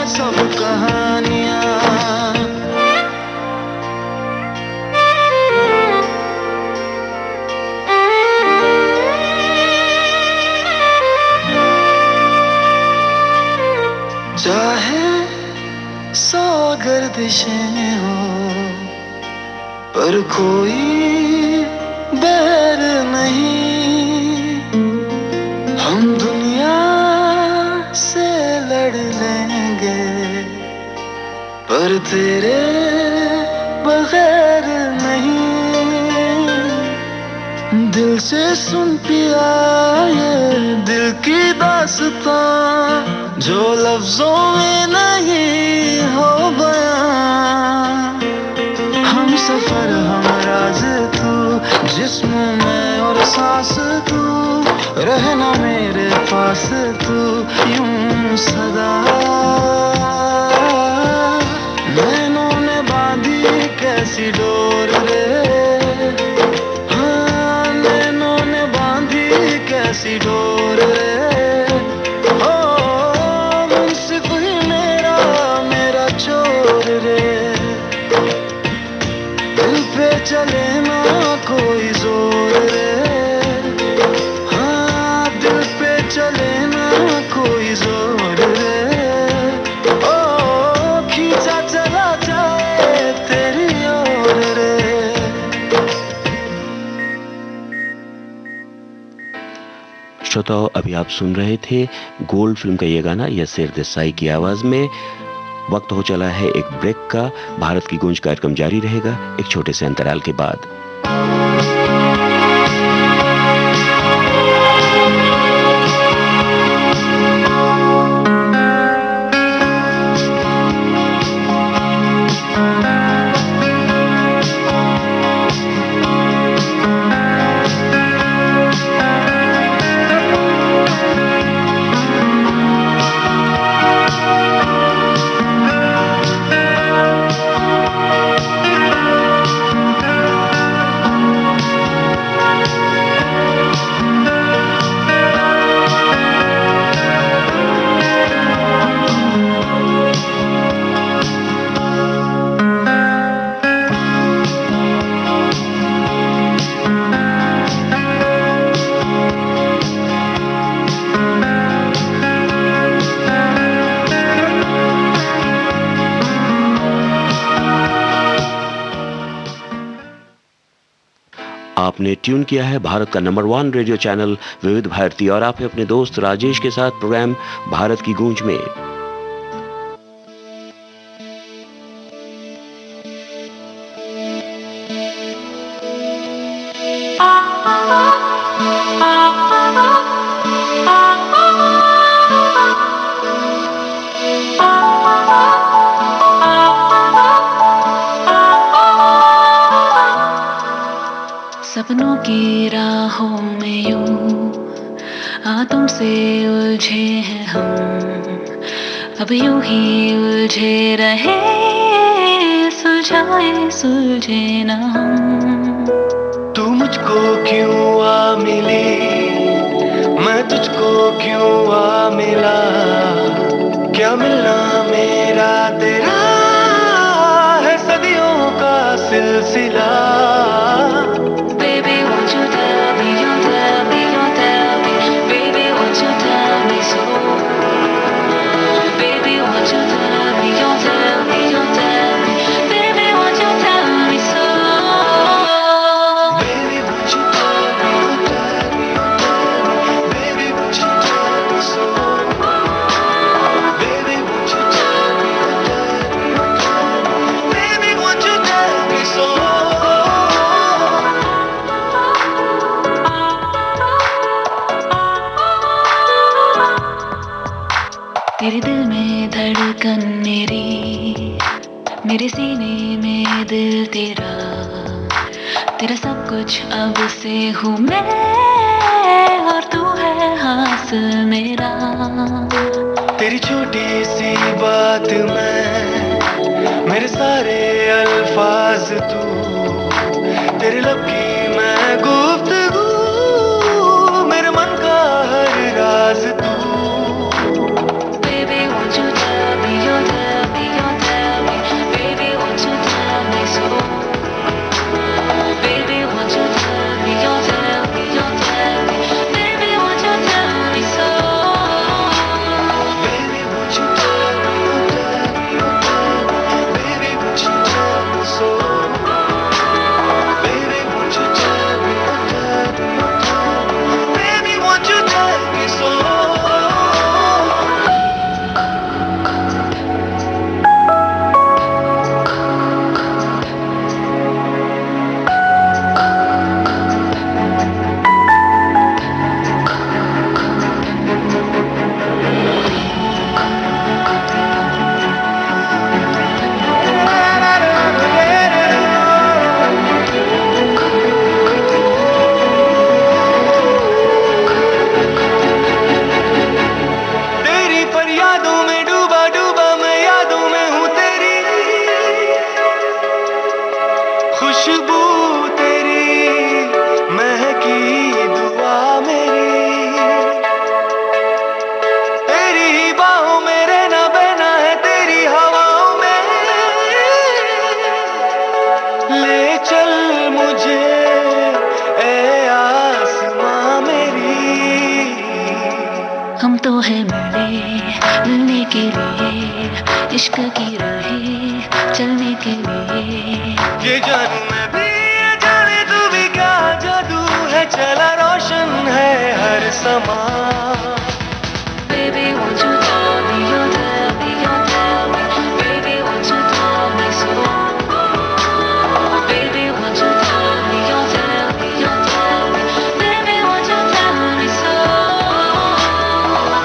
सब कहानियां। सौ गर्दिशें हो पर कोई बैर नहीं। हम दुनिया से लड़ लेंगे पर तेरे बगैर नहीं। दिल से सुन पिया ये दिल की दास्तां जो लफ्जों में नहीं हो बयां। हम सफर हम राज तू जिस्म में और सांस तू रहना मेरे पास तू यूं सदा। नैनों ने बांधी कैसी डोर रे, कैसी डोर रे। ओ मुंसिफ ही मेरा मेरा चोर रे। दिल पे चले ना कोई जोर रे, हाँ दिल पे चले ना कोई जोर रे। ओ खींचा चला जाए तेरी ओर रे। श्रोताओं, अभी आप सुन रहे थे गोल्ड फिल्म का ये गाना यसेर देसाई की आवाज में। वक्त हो चला है एक ब्रेक का। भारत की गूंज कार्यक्रम जारी रहेगा एक छोटे से अंतराल के बाद। आपने ट्यून किया है भारत का नंबर 1 रेडियो चैनल विविध भारती और आप हैं अपने दोस्त राजेश के साथ प्रोग्राम भारत की गूंज में। सपनों की राहों में यूं तुमसे उलझे हैं हम, अब यूं ही उलझे रहे सुलझाए सुलझे ना हम। तू मुझको क्यों आ मिली, मैं तुझको क्यों आ मिला, क्या मिलना मेरा तेरा है सदियों का सिलसिला। तेरे दिल में धड़कन मेरे सीने में दिल तेरा, तेरा सब कुछ अब से हूँ मैं और तू है हासिल मेरा। तेरी छोटी सी बात में मेरे सारे अल्फाज तू, तेरे लब की मैं गुफ्तगू, मेरे मन का हर राज तू। खुशबू तेरी महकी दुआ मेरी, तेरी ही बाहों में रहना बहना है तेरी हवाओं में, ले चल मुझे ए आसमां मेरी। हम तो है मिले मिलने के लिए, इश्क की राहें चलने के लिए। ये जानू मैं भी, ये जाने तू भी, क्या जादू है चला रोशन है हर समा। Baby, won't you tell me, you tell me, you tell me. Baby, won't you tell me so? Baby, won't you tell me, you tell me, you tell me. Baby, won't you tell me so?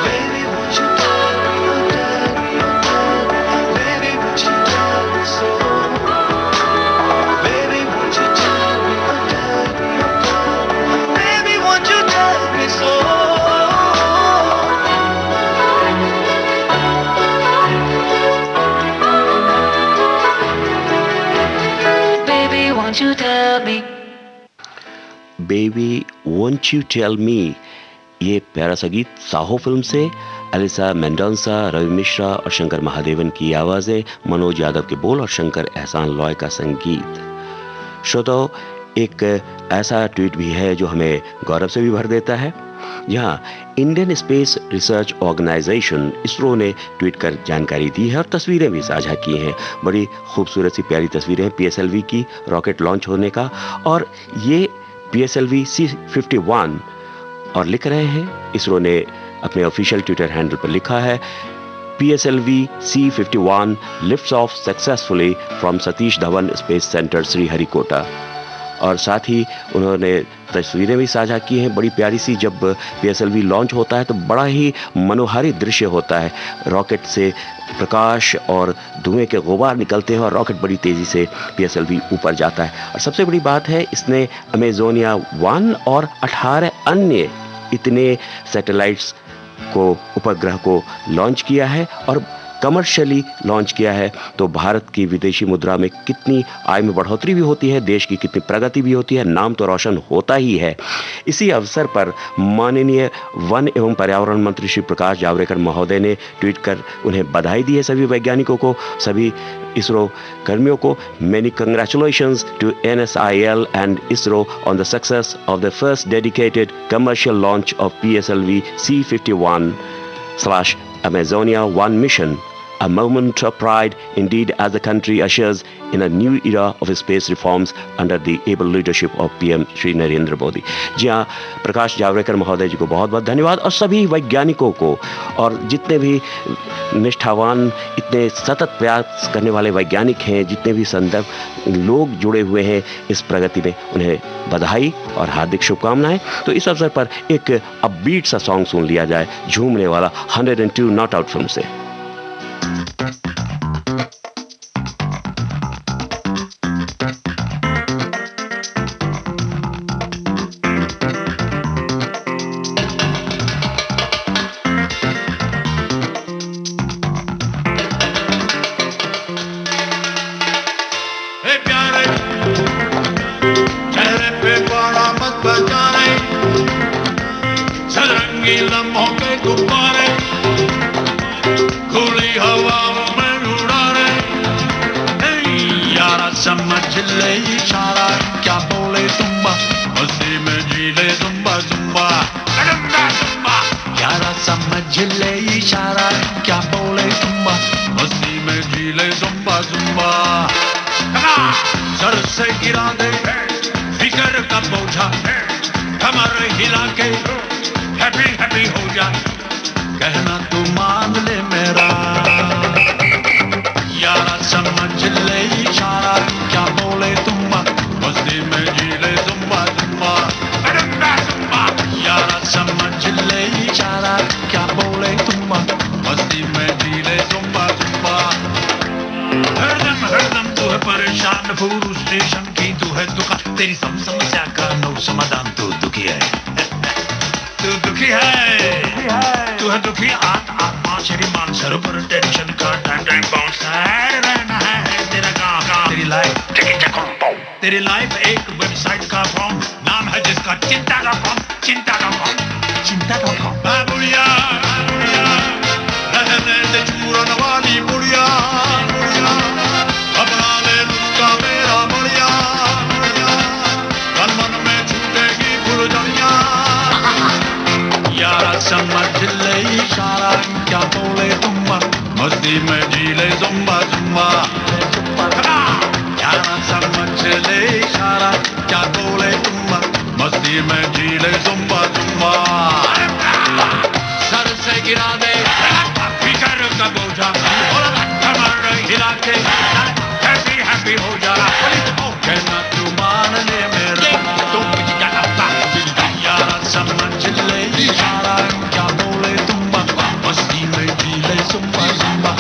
Baby, won't you tell me, you tell me, you tell me. Baby, won't you tell me so? Baby, won't you tell me, you tell me, you tell me. Baby, won't you tell me so? Baby, won't you tell me? Baby won't you tell me, ये प्यारा सा गीत साहो फिल्म से अलिसा मेंडोंसा, रवि मिश्रा और शंकर महादेवन की आवाज़ें, मनोज यादव के बोल और शंकर एहसान लॉय का संगीत। श्रोताओ, एक ऐसा ट्वीट भी है जो हमें गौरव से भी भर देता है, जहां Indian Space Research Organisation ISRO ने ट्वीट कर जानकारी दी है और तस्वीरें भी साझा की हैं। बड़ी खूबसूरत सी प्यारी तस्वीरें हैं PSLV की रॉकेट लॉन्च होने का, और ये PSLV C-51, और लिख रहे हैं, इसरो ने अपने ऑफिशियल ट्विटर हैंडल पर लिखा है, PSLV C-51 lifts off successfully from Satish Dhawan space centre Sriharikota. और साथ ही उन्होंने तस्वीरें भी साझा की हैं बड़ी प्यारी सी। जब PSLV लॉन्च होता है तो बड़ा ही मनोहारी दृश्य होता है, रॉकेट से प्रकाश और धुएं के गुबार निकलते हैं और रॉकेट बड़ी तेज़ी से PSLV ऊपर जाता है। और सबसे बड़ी बात है, इसने अमेजोनिया 1 और 18 अन्य इतने सैटेलाइट्स को, उपग्रह को लॉन्च किया है और कमर्शियली लॉन्च किया है। तो भारत की विदेशी मुद्रा में कितनी आय में बढ़ोतरी भी होती है, देश की कितनी प्रगति भी होती है, नाम तो रोशन होता ही है। इसी अवसर पर माननीय वन एवं पर्यावरण मंत्री श्री प्रकाश जावड़ेकर महोदय ने ट्वीट कर उन्हें बधाई दी है, सभी वैज्ञानिकों को, सभी इसरो कर्मियों को। Many congratulations to NSIL and ISRO on the success of the first dedicated commercial launch of PSLV C-51/Amazonia 1 mission. A moment of pride indeed as the country ushers in a new era of space reforms under the able leadership of PM Shri Narendra Modi. जी हाँ, प्रकाश जावड़ेकर महोदय जी को बहुत बहुत धन्यवाद, और सभी वैज्ञानिकों को, और जितने भी निष्ठावान, इतने सतत प्रयास करने वाले वैज्ञानिक हैं, जितने भी संदर्भ लोग जुड़े हुए हैं इस प्रगति में, उन्हें बधाई और हार्दिक शुभकामनाएं। तो इस अवसर पर एक अपबीट सा सॉन्ग सुन लिया जाए, झूमने वाला 102 नॉट आउट फिल्म से। तेरी लाइफ एक वेबसाइट का फॉर्म, नाम है जिसका चिंता.com, चिंता.com, चिंता.com। बुढ़िया रहने दे चूरन वाली बुढ़िया, अपना ले लुका मेरा बढ़िया, तन मन में छूटेगी फुलझड़ियाँ। यारा समझ ले इशारा, क्या बोले तुम मस्ती में जी ले जुम्बा जुम्बा। यारा समझ ले इशारा, क्या बोले तुम मस्ती में जी ले जुम्बा जुम्बा। सर से गिरा दे फिकर का बोझा, और कमर हिला के हैप्पी हैप्पी हो जा। कहना तू मान ले मेरा, यारा समझ ले इशारा, क्या बोले तुम मस्ती में जी ले जुम्बा जुम्बा।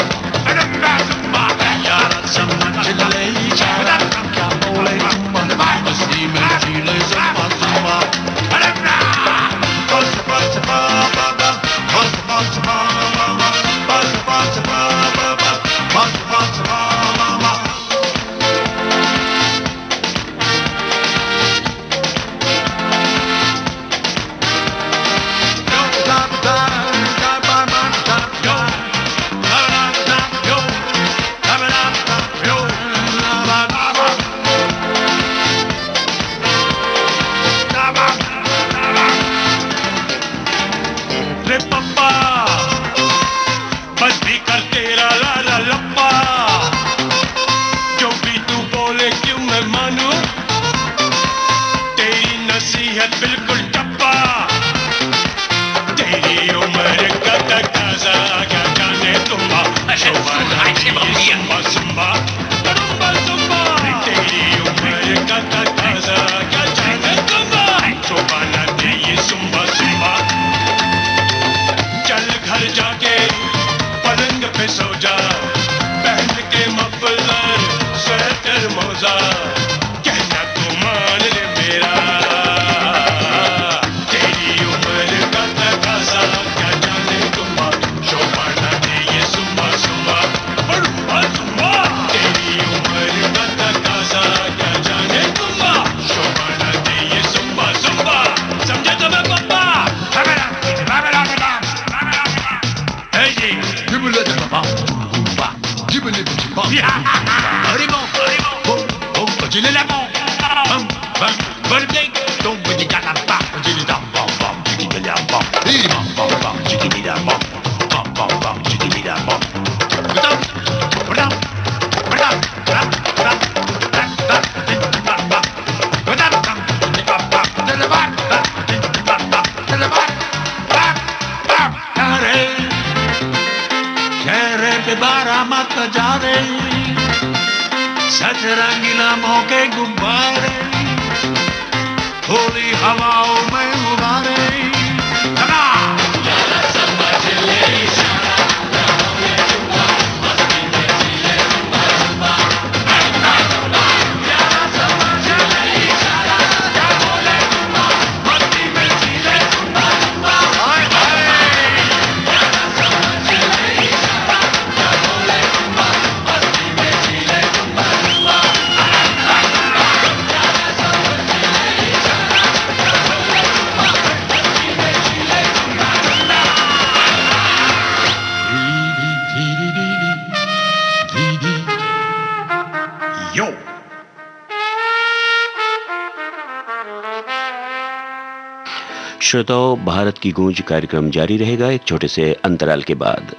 यारा समझ ले इशारा, क्या बोले तुम मस्ती में जी ले जुम्बा जुम्बा। बस बस बाबा, बस बस बाबा, बस बस बाबा, बस बस बाबा। बिल्कुल टप्पा, तेरी उम्र का तकाजा, क्या जाने तुम सुम्बा सुम्बा सुम्बा। तेरी उम्र का तकाजा, क्या जाने तुम शोभा न दे ये सुम्बा सुम्बा। चल घर जाके पलंग पे सो जा, पहन के मफलर स्वेटर मोजा। कहना तू मान ले मेरा, सच रंगीला मौके गुब्बारे, होली हवाओं में उबारे। श्रोताओं, भारत की गूंज कार्यक्रम जारी रहेगा एक छोटे से अंतराल के बाद।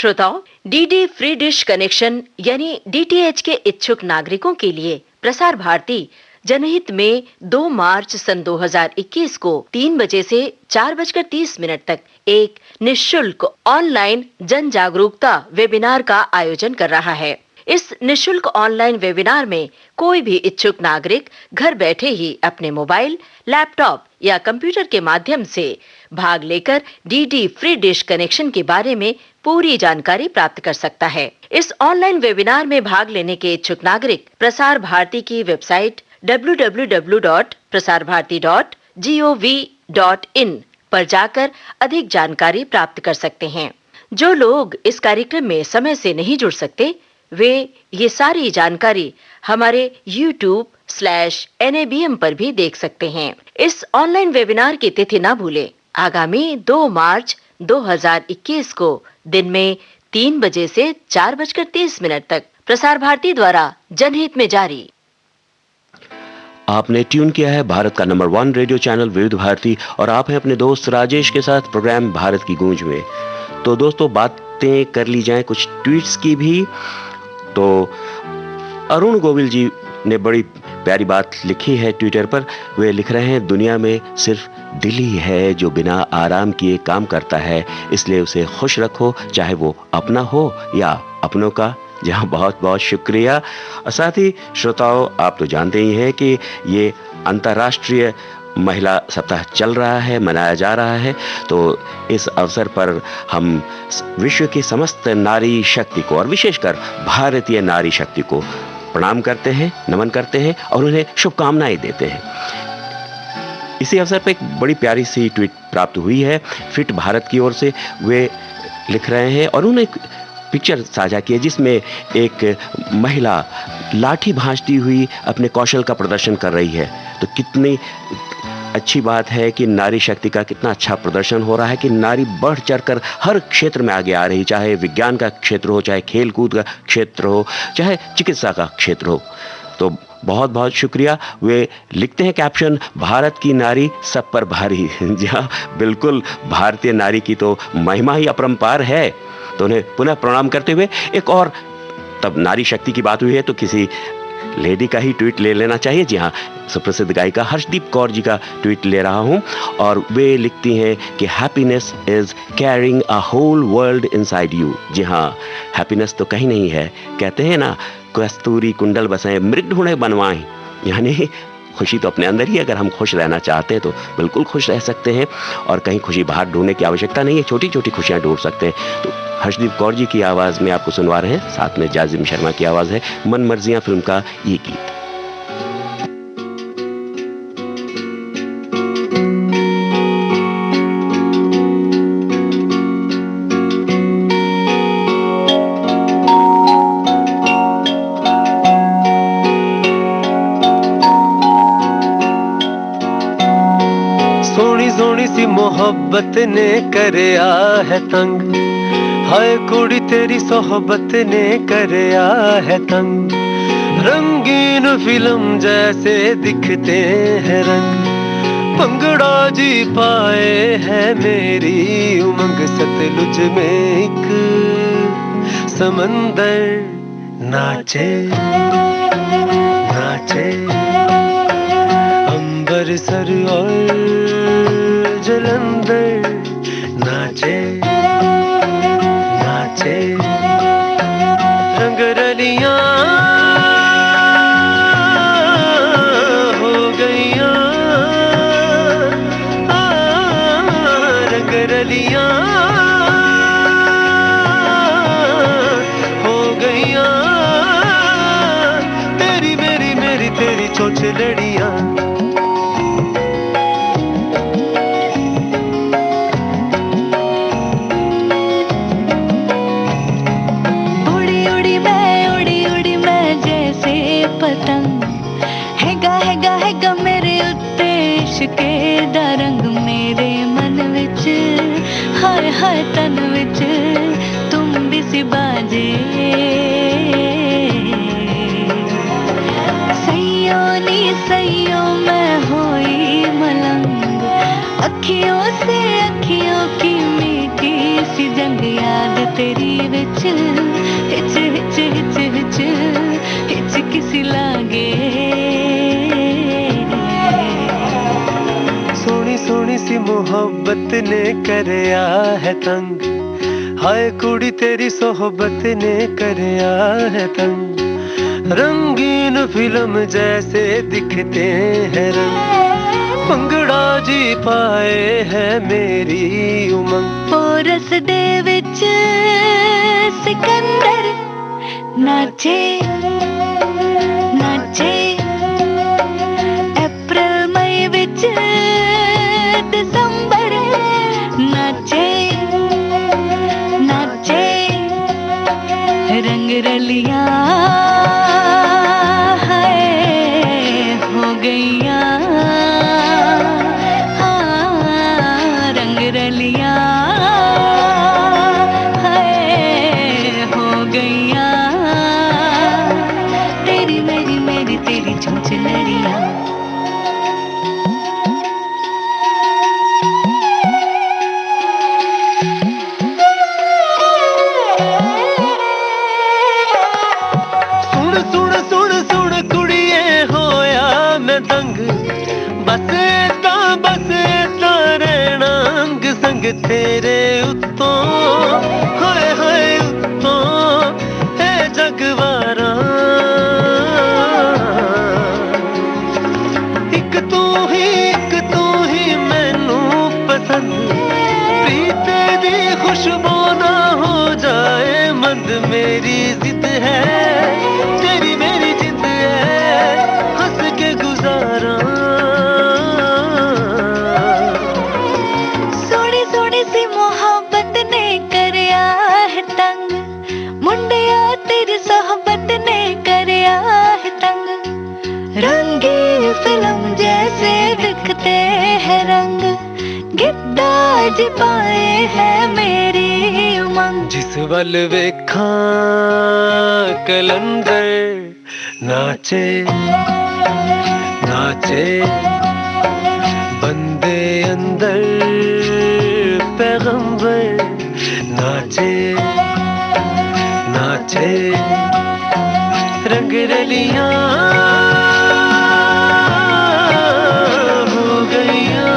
श्रोताओं, डीडी फ्री डिश कनेक्शन यानी डीटीएच के इच्छुक नागरिकों के लिए प्रसार भारती जनहित में 2 मार्च सन 2021 को 3 बजे से 4:30 तक एक निशुल्क ऑनलाइन जन जागरूकता वेबिनार का आयोजन कर रहा है। इस निशुल्क ऑनलाइन वेबिनार में कोई भी इच्छुक नागरिक घर बैठे ही अपने मोबाइल, लैपटॉप या कंप्यूटर के माध्यम से भाग लेकर डीडी फ्री डिश कनेक्शन के बारे में पूरी जानकारी प्राप्त कर सकता है। इस ऑनलाइन वेबिनार में भाग लेने के इच्छुक नागरिक प्रसार भारती की वेबसाइट www.prasarbharati.gov.in पर जाकर अधिक जानकारी प्राप्त कर सकते हैं। जो लोग इस कार्यक्रम में समय से नहीं जुड़ सकते, वे ये सारी जानकारी हमारे YouTube/NABM पर भी देख सकते हैं। इस ऑनलाइन वेबिनार की तिथि न भूलें। आगामी 2 मार्च 2021 को दिन में 3 बजे से 4:30 तक प्रसार भारती द्वारा जनहित में जारी। आपने ट्यून किया है भारत का नंबर 1 रेडियो चैनल विविध भारती और आप हैं अपने दोस्त राजेश के साथ प्रोग्राम भारत की गूंज में। तो दोस्तों, बातें कर ली जाएं कुछ ट्वीट्स की भी। तो अरुण गोविल जी ने बड़ी प्यारी बात लिखी है ट्विटर पर। वे लिख रहे हैं, दुनिया में सिर्फ दिल ही है जो बिना आराम किए काम करता है, इसलिए उसे खुश रखो, चाहे वो अपना हो या अपनों का। जहाँ बहुत बहुत शुक्रिया। और साथ ही श्रोताओं, आप तो जानते ही हैं कि ये अंतर्राष्ट्रीय महिला सप्ताह चल रहा है, मनाया जा रहा है। तो इस अवसर पर हम विश्व की समस्त नारी शक्ति को और विशेषकर भारतीय नारी शक्ति को प्रणाम करते हैं, नमन करते हैं और उन्हें शुभकामनाएं देते हैं। इसी अवसर पर एक बड़ी प्यारी सी ट्वीट प्राप्त हुई है फिट भारत की ओर से। वे लिख रहे हैं और उन्हें पिक्चर साझा की है जिसमें एक महिला लाठी भांजती हुई अपने कौशल का प्रदर्शन कर रही है। तो कितनी अच्छी बात है कि नारी शक्ति का कितना अच्छा प्रदर्शन हो रहा है कि नारी बढ़ चढ़कर हर क्षेत्र में आगे आ रही, चाहे विज्ञान का क्षेत्र हो, चाहे खेल कूद का क्षेत्र हो, चाहे चिकित्सा का क्षेत्र हो। तो बहुत बहुत शुक्रिया। वे लिखते हैं कैप्शन, भारत की नारी सब पर भारी। जी हाँ, बिल्कुल, भारतीय नारी की तो महिमा ही अपरंपार है। तो उन्हें पुनः प्रणाम करते हुए एक और, तब नारी शक्ति की बात हुई है तो किसी लेडी का ही ट्वीट ले लेना चाहिए। जी हाँ, सुप्रसिद्ध गायिका हर्षदीप कौर जी का ट्वीट ले रहा हूं और वे लिखती हैं कि happiness is carrying a whole world inside you. जी हाँ, हैप्पीनेस तो कहीं नहीं है, कहते हैं ना, कस्तूरी कुंडल बसाएं मृग ढूंढे बनवाएं, यानी खुशी तो अपने अंदर ही। अगर हम खुश रहना चाहते हैं तो बिल्कुल खुश रह सकते हैं और कहीं खुशी बाहर ढूंढने की आवश्यकता नहीं है, छोटी छोटी खुशियां ढूंढ सकते हैं। तो हर्षदीप कौर जी की आवाज में आपको सुनवा रहे हैं, साथ में जाजिम शर्मा की आवाज है मन मर्जियां फिल्म का ये गीत। मोहब्बत ने करया है तंग, हाय कुड़ी तेरी सोहबत ने करया है तंग। रंगीन फिल्म जैसे दिखते हैं रंग, भंगड़ा जी पाए है मेरी उमंग। सतलुज में एक समंदर नाचे नाचे, अंबर सर और जलंधर नाचे नाचे। रंग रलियां हो गईयां, रंग रलियां हो गईयां। तेरी मेरी मेरी तेरी चोच लड़ियां। के दा रंग मेरे मन विच, हाय हाय तन विच तुम भी सी बाजे। सैयों नी सैयों मैं होई मलंग, अखियों से अखियों की मीठी सी जंग याद तेरी विच हिच हिच हिच हिच हिच किसी लागे सोनी सोनी सी मोहब्बत ने करया है तंग हाय कुड़ी तेरी सोहबत ने करया है तंग रंगीन फिल्म जैसे दिखते हैं रंग भंगड़ा जी पाए है मेरी उमंग पोरस दे विच सिकंदर नाचे नाचे अप्रैल मई विच दिसंबर नाचे नाचे रंग रलियां हो गईया रंग रलियां हो गईया तेरी मेरी मेरी तेरी चोंच लड़ियां सुन सुन सुन सुन कुड़िए होया मैं दंग बस इतना रहना अंग संग तेरे उत्तों हाय हाय उत्तों है जगवारा एक तू ही मैनू पसंद प्रीत दी खुशबू ना हो जाए मंद मेरी जिद है तेरी मेरी जिद है हंस के गुजारा सोनी सोनी सी मोहब्बत ने करया है तंग मुंडिया तेरी सोहबत ने करया है तंग रंगीन फिल्म जैसे दिखते हैं रंग गिद्दा जी पाए है मेरी उमंग जिस वल वेखा कलंदर नाचे नाचे बंदे अंदर पैगंबर नाचे नाचे रंग रलियां हो गईया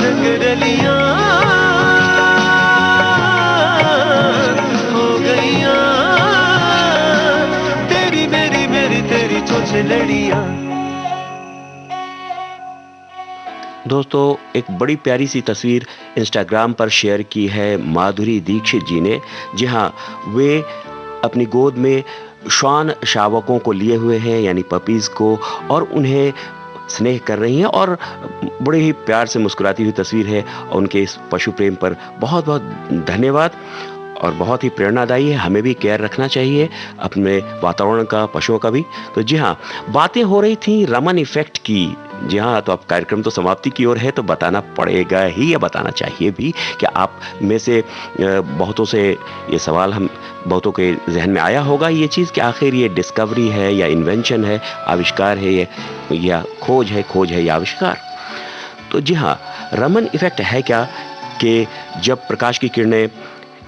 रंग रलियां हो गईया तेरी मेरी मेरी तेरी चोंच लड़ियां दोस्तों एक बड़ी प्यारी सी तस्वीर इंस्टाग्राम पर शेयर की है माधुरी दीक्षित जी ने। जी हाँ, वे अपनी गोद में श्वान शावकों को लिए हुए हैं यानी पपीज को और उन्हें स्नेह कर रही हैं और बड़े ही प्यार से मुस्कुराती हुई तस्वीर है। उनके इस पशु प्रेम पर बहुत बहुत धन्यवाद और बहुत ही प्रेरणादायी है। हमें भी केयर रखना चाहिए अपने वातावरण का, पशुओं का भी। तो जी हाँ, बातें हो रही थी रमन इफेक्ट की। जी हाँ, तो अब कार्यक्रम तो समाप्ति की ओर है तो बताना पड़ेगा ही या बताना चाहिए भी कि आप में से बहुतों से ये सवाल बहुतों के जहन में आया होगा ये चीज़ कि आखिर ये डिस्कवरी है या इन्वेंशन है, आविष्कार है या खोज है या आविष्कार। तो जी हाँ, रमन इफेक्ट है क्या कि जब प्रकाश की किरणें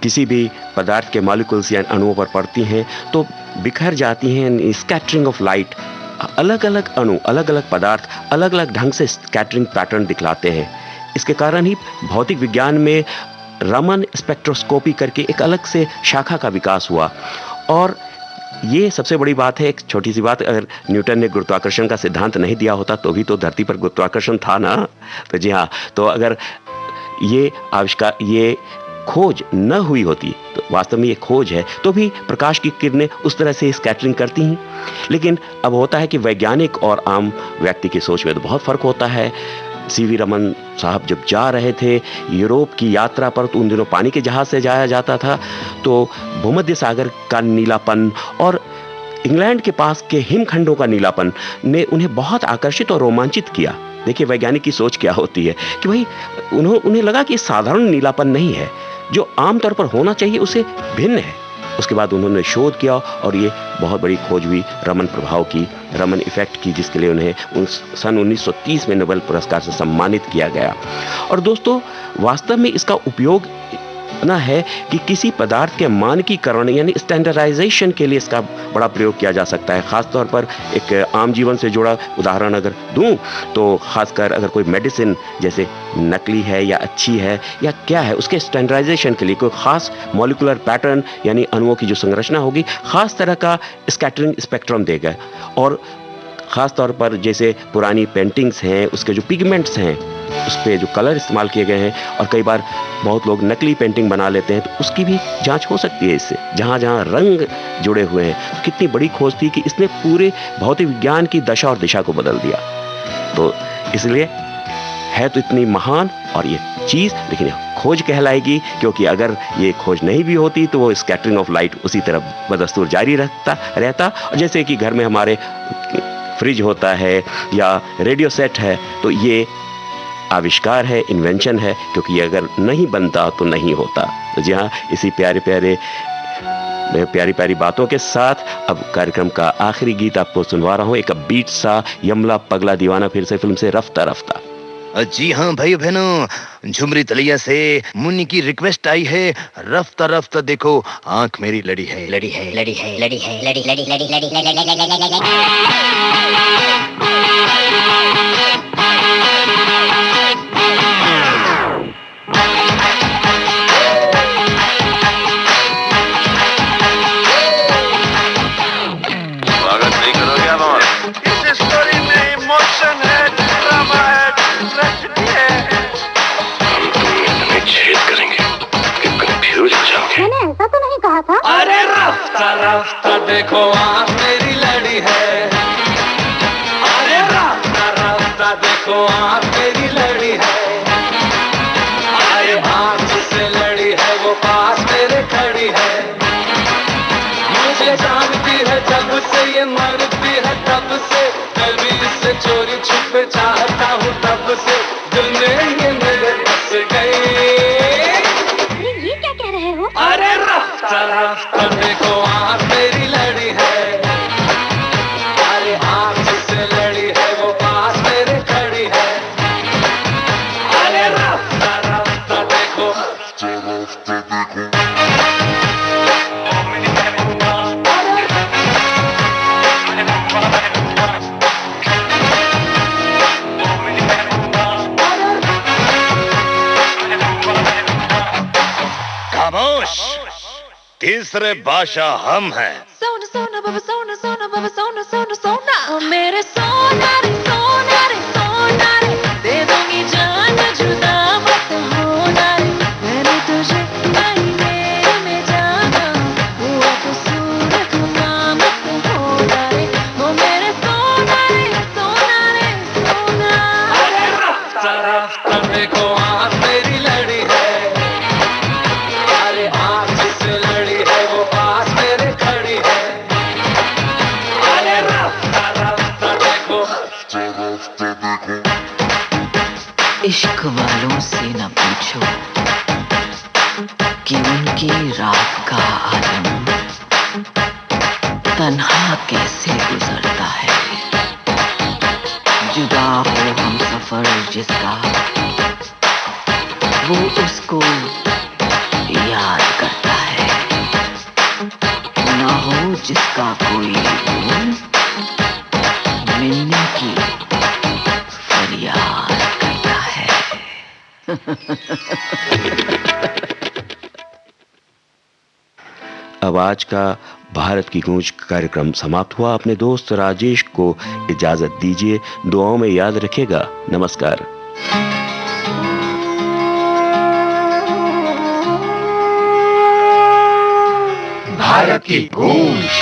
किसी भी पदार्थ के मॉलिक्यूल्स या अणुओं पर पड़ती हैं तो बिखर जाती हैं। स्कैटरिंग ऑफ लाइट, अलग अलग अणु, अलग अलग पदार्थ अलग अलग ढंग से स्कैटरिंग पैटर्न दिखलाते हैं। इसके कारण ही भौतिक विज्ञान में रमन स्पेक्ट्रोस्कोपी करके एक अलग से शाखा का विकास हुआ। और ये सबसे बड़ी बात है, एक छोटी सी बात, अगर न्यूटन ने गुरुत्वाकर्षण का सिद्धांत नहीं दिया होता तो भी तो धरती पर गुरुत्वाकर्षण था ना। तो जी हाँ, तो अगर ये आविष्कार, ये खोज न हुई होती तो वास्तव में ये खोज है तो भी प्रकाश की किरणें उस तरह से स्कैटरिंग करती हैं। लेकिन अब होता है कि वैज्ञानिक और आम व्यक्ति की सोच में तो बहुत फर्क होता है। सीवी रमन साहब जब जा रहे थे यूरोप की यात्रा पर तो उन दिनों पानी के जहाज से जाया जाता था, तो भूमध्य सागर का नीलापन और इंग्लैंड के पास के हिमखंडों का नीलापन ने उन्हें बहुत आकर्षित और रोमांचित किया। देखिए वैज्ञानिक की सोच क्या होती है कि भाई उन्हें लगा कि साधारण नीलापन नहीं है, जो आमतौर पर होना चाहिए उससे भिन्न है। उसके बाद उन्होंने शोध किया और ये बहुत बड़ी खोज हुई रमन प्रभाव की, रमन इफेक्ट की, जिसके लिए उन्हें सन 1930 में नोबेल पुरस्कार से सम्मानित किया गया। और दोस्तों, वास्तव में इसका उपयोग इतना है कि किसी पदार्थ के मानकीकरण यानी स्टैंडर्डाइजेशन के लिए इसका बड़ा प्रयोग किया जा सकता है। खासतौर पर एक आम जीवन से जुड़ा उदाहरण अगर दूं तो खासकर अगर कोई मेडिसिन जैसे नकली है या अच्छी है या क्या है, उसके स्टैंडर्डाइजेशन के लिए कोई खास मॉलिक्यूलर पैटर्न यानी अणुओं की जो संरचना होगी, खास तरह का स्कैटरिंग स्पेक्ट्रम देगा। और ख़ास तौर पर जैसे पुरानी पेंटिंग्स हैं, उसके जो पिगमेंट्स हैं, उस पर जो कलर इस्तेमाल किए गए हैं, और कई बार बहुत लोग नकली पेंटिंग बना लेते हैं, तो उसकी भी जांच हो सकती है इससे, जहाँ जहाँ रंग जुड़े हुए हैं। तो कितनी बड़ी खोज थी कि इसने पूरे भौतिक विज्ञान की दशा और दिशा को बदल दिया। तो इसलिए है तो इतनी महान और ये चीज़, लेकिन खोज कहलाएगी, क्योंकि अगर ये खोज नहीं भी होती तो वो स्कैटरिंग ऑफ लाइट उसी तरह बदस्तूर जारी रहता। और जैसे कि घर में हमारे फ्रिज होता है या रेडियो सेट है, तो ये आविष्कार है, इन्वेंशन है, क्योंकि ये अगर नहीं बनता तो नहीं होता। तो जी हाँ, इसी प्यारी प्यारी बातों के साथ अब कार्यक्रम का आखिरी गीत आपको सुनवा रहा हूँ, एक बीट सा यमला पगला दीवाना, फिर से फिल्म से रफ्ता रफ्ता। जी हाँ भाई बहनों, झुमरी तलिया से मुन्नी की रिक्वेस्ट आई है, रफ्ता रफ्ता देखो आंख मेरी लड़ी है, लड़ी है, लड़ी है, लड़ी है, लड़ी लड़ी लड़ी लड़ी लड़ी। स्वागत नहीं करोगे आप हमारा? इस स्टोरी में इमोशन है, ड्रामा है, ट्रेजेडी है। हम तुम्हें छेद करेंगे कि कंफ्यूज हो जाओगे। मैंने ऐसा तो नहीं कहा था। अरे रास्ता रास्ता देखो आँख मेरी लड़ी है। अरे रास्ता रास्ता देखो आँख मेरी लड़ी है। अरे आँख जिससे लड़ी है वो पास मेरे खड़ी है। मुझे जानती है जब से ये मरती है तब से, मैं भी इससे चोरी छुपे चाहता हूँ तब से, दिल में ये मेरे बस गई। अरे ये क्या कह रहे हो? अरे रास्ता रास्ता देखो आँख मेरी लड़ी है। अरे आँख जिससे लड़ी है वो पास मेरे खड़ी है। अरे रास्ता रास्ता देखो। खामोश, तीसरे बादशाह हम हैं। सोना सोना बाबा सोना सोना बाबा सोना सोना सोना, ओ मेरे सोना रे सोना रे सोना रे, दे दूंगी जान जुदा मत होना रे, मैंने तुझे महीने में जाना, हुआ कसूर खुदा मत होना रे, ओ मेरे सोना रे सोना रे सोना। अरे रास्ता रास्ता देखो आँख मेरी लड़ी है। अरे आँख जिससे लड़ी है वो पास मेरे खड़ी है। अरे रास्ता रास्ता देखो। इश्क वालों से न पूछो कि उनकी रात का आलम तन्हा कैसे गुजरता है। जुदा हो हम सफर जिसका, वो उसको याद करता है। ना हो जिसका कोई भूल, मिलने की फरियाद करता है। अब आज का भारत की गूंज कार्यक्रम समाप्त हुआ। अपने दोस्त राजेश को इजाजत दीजिए, दुआओं में याद रखिएगा। नमस्कार। भारत की गूंज।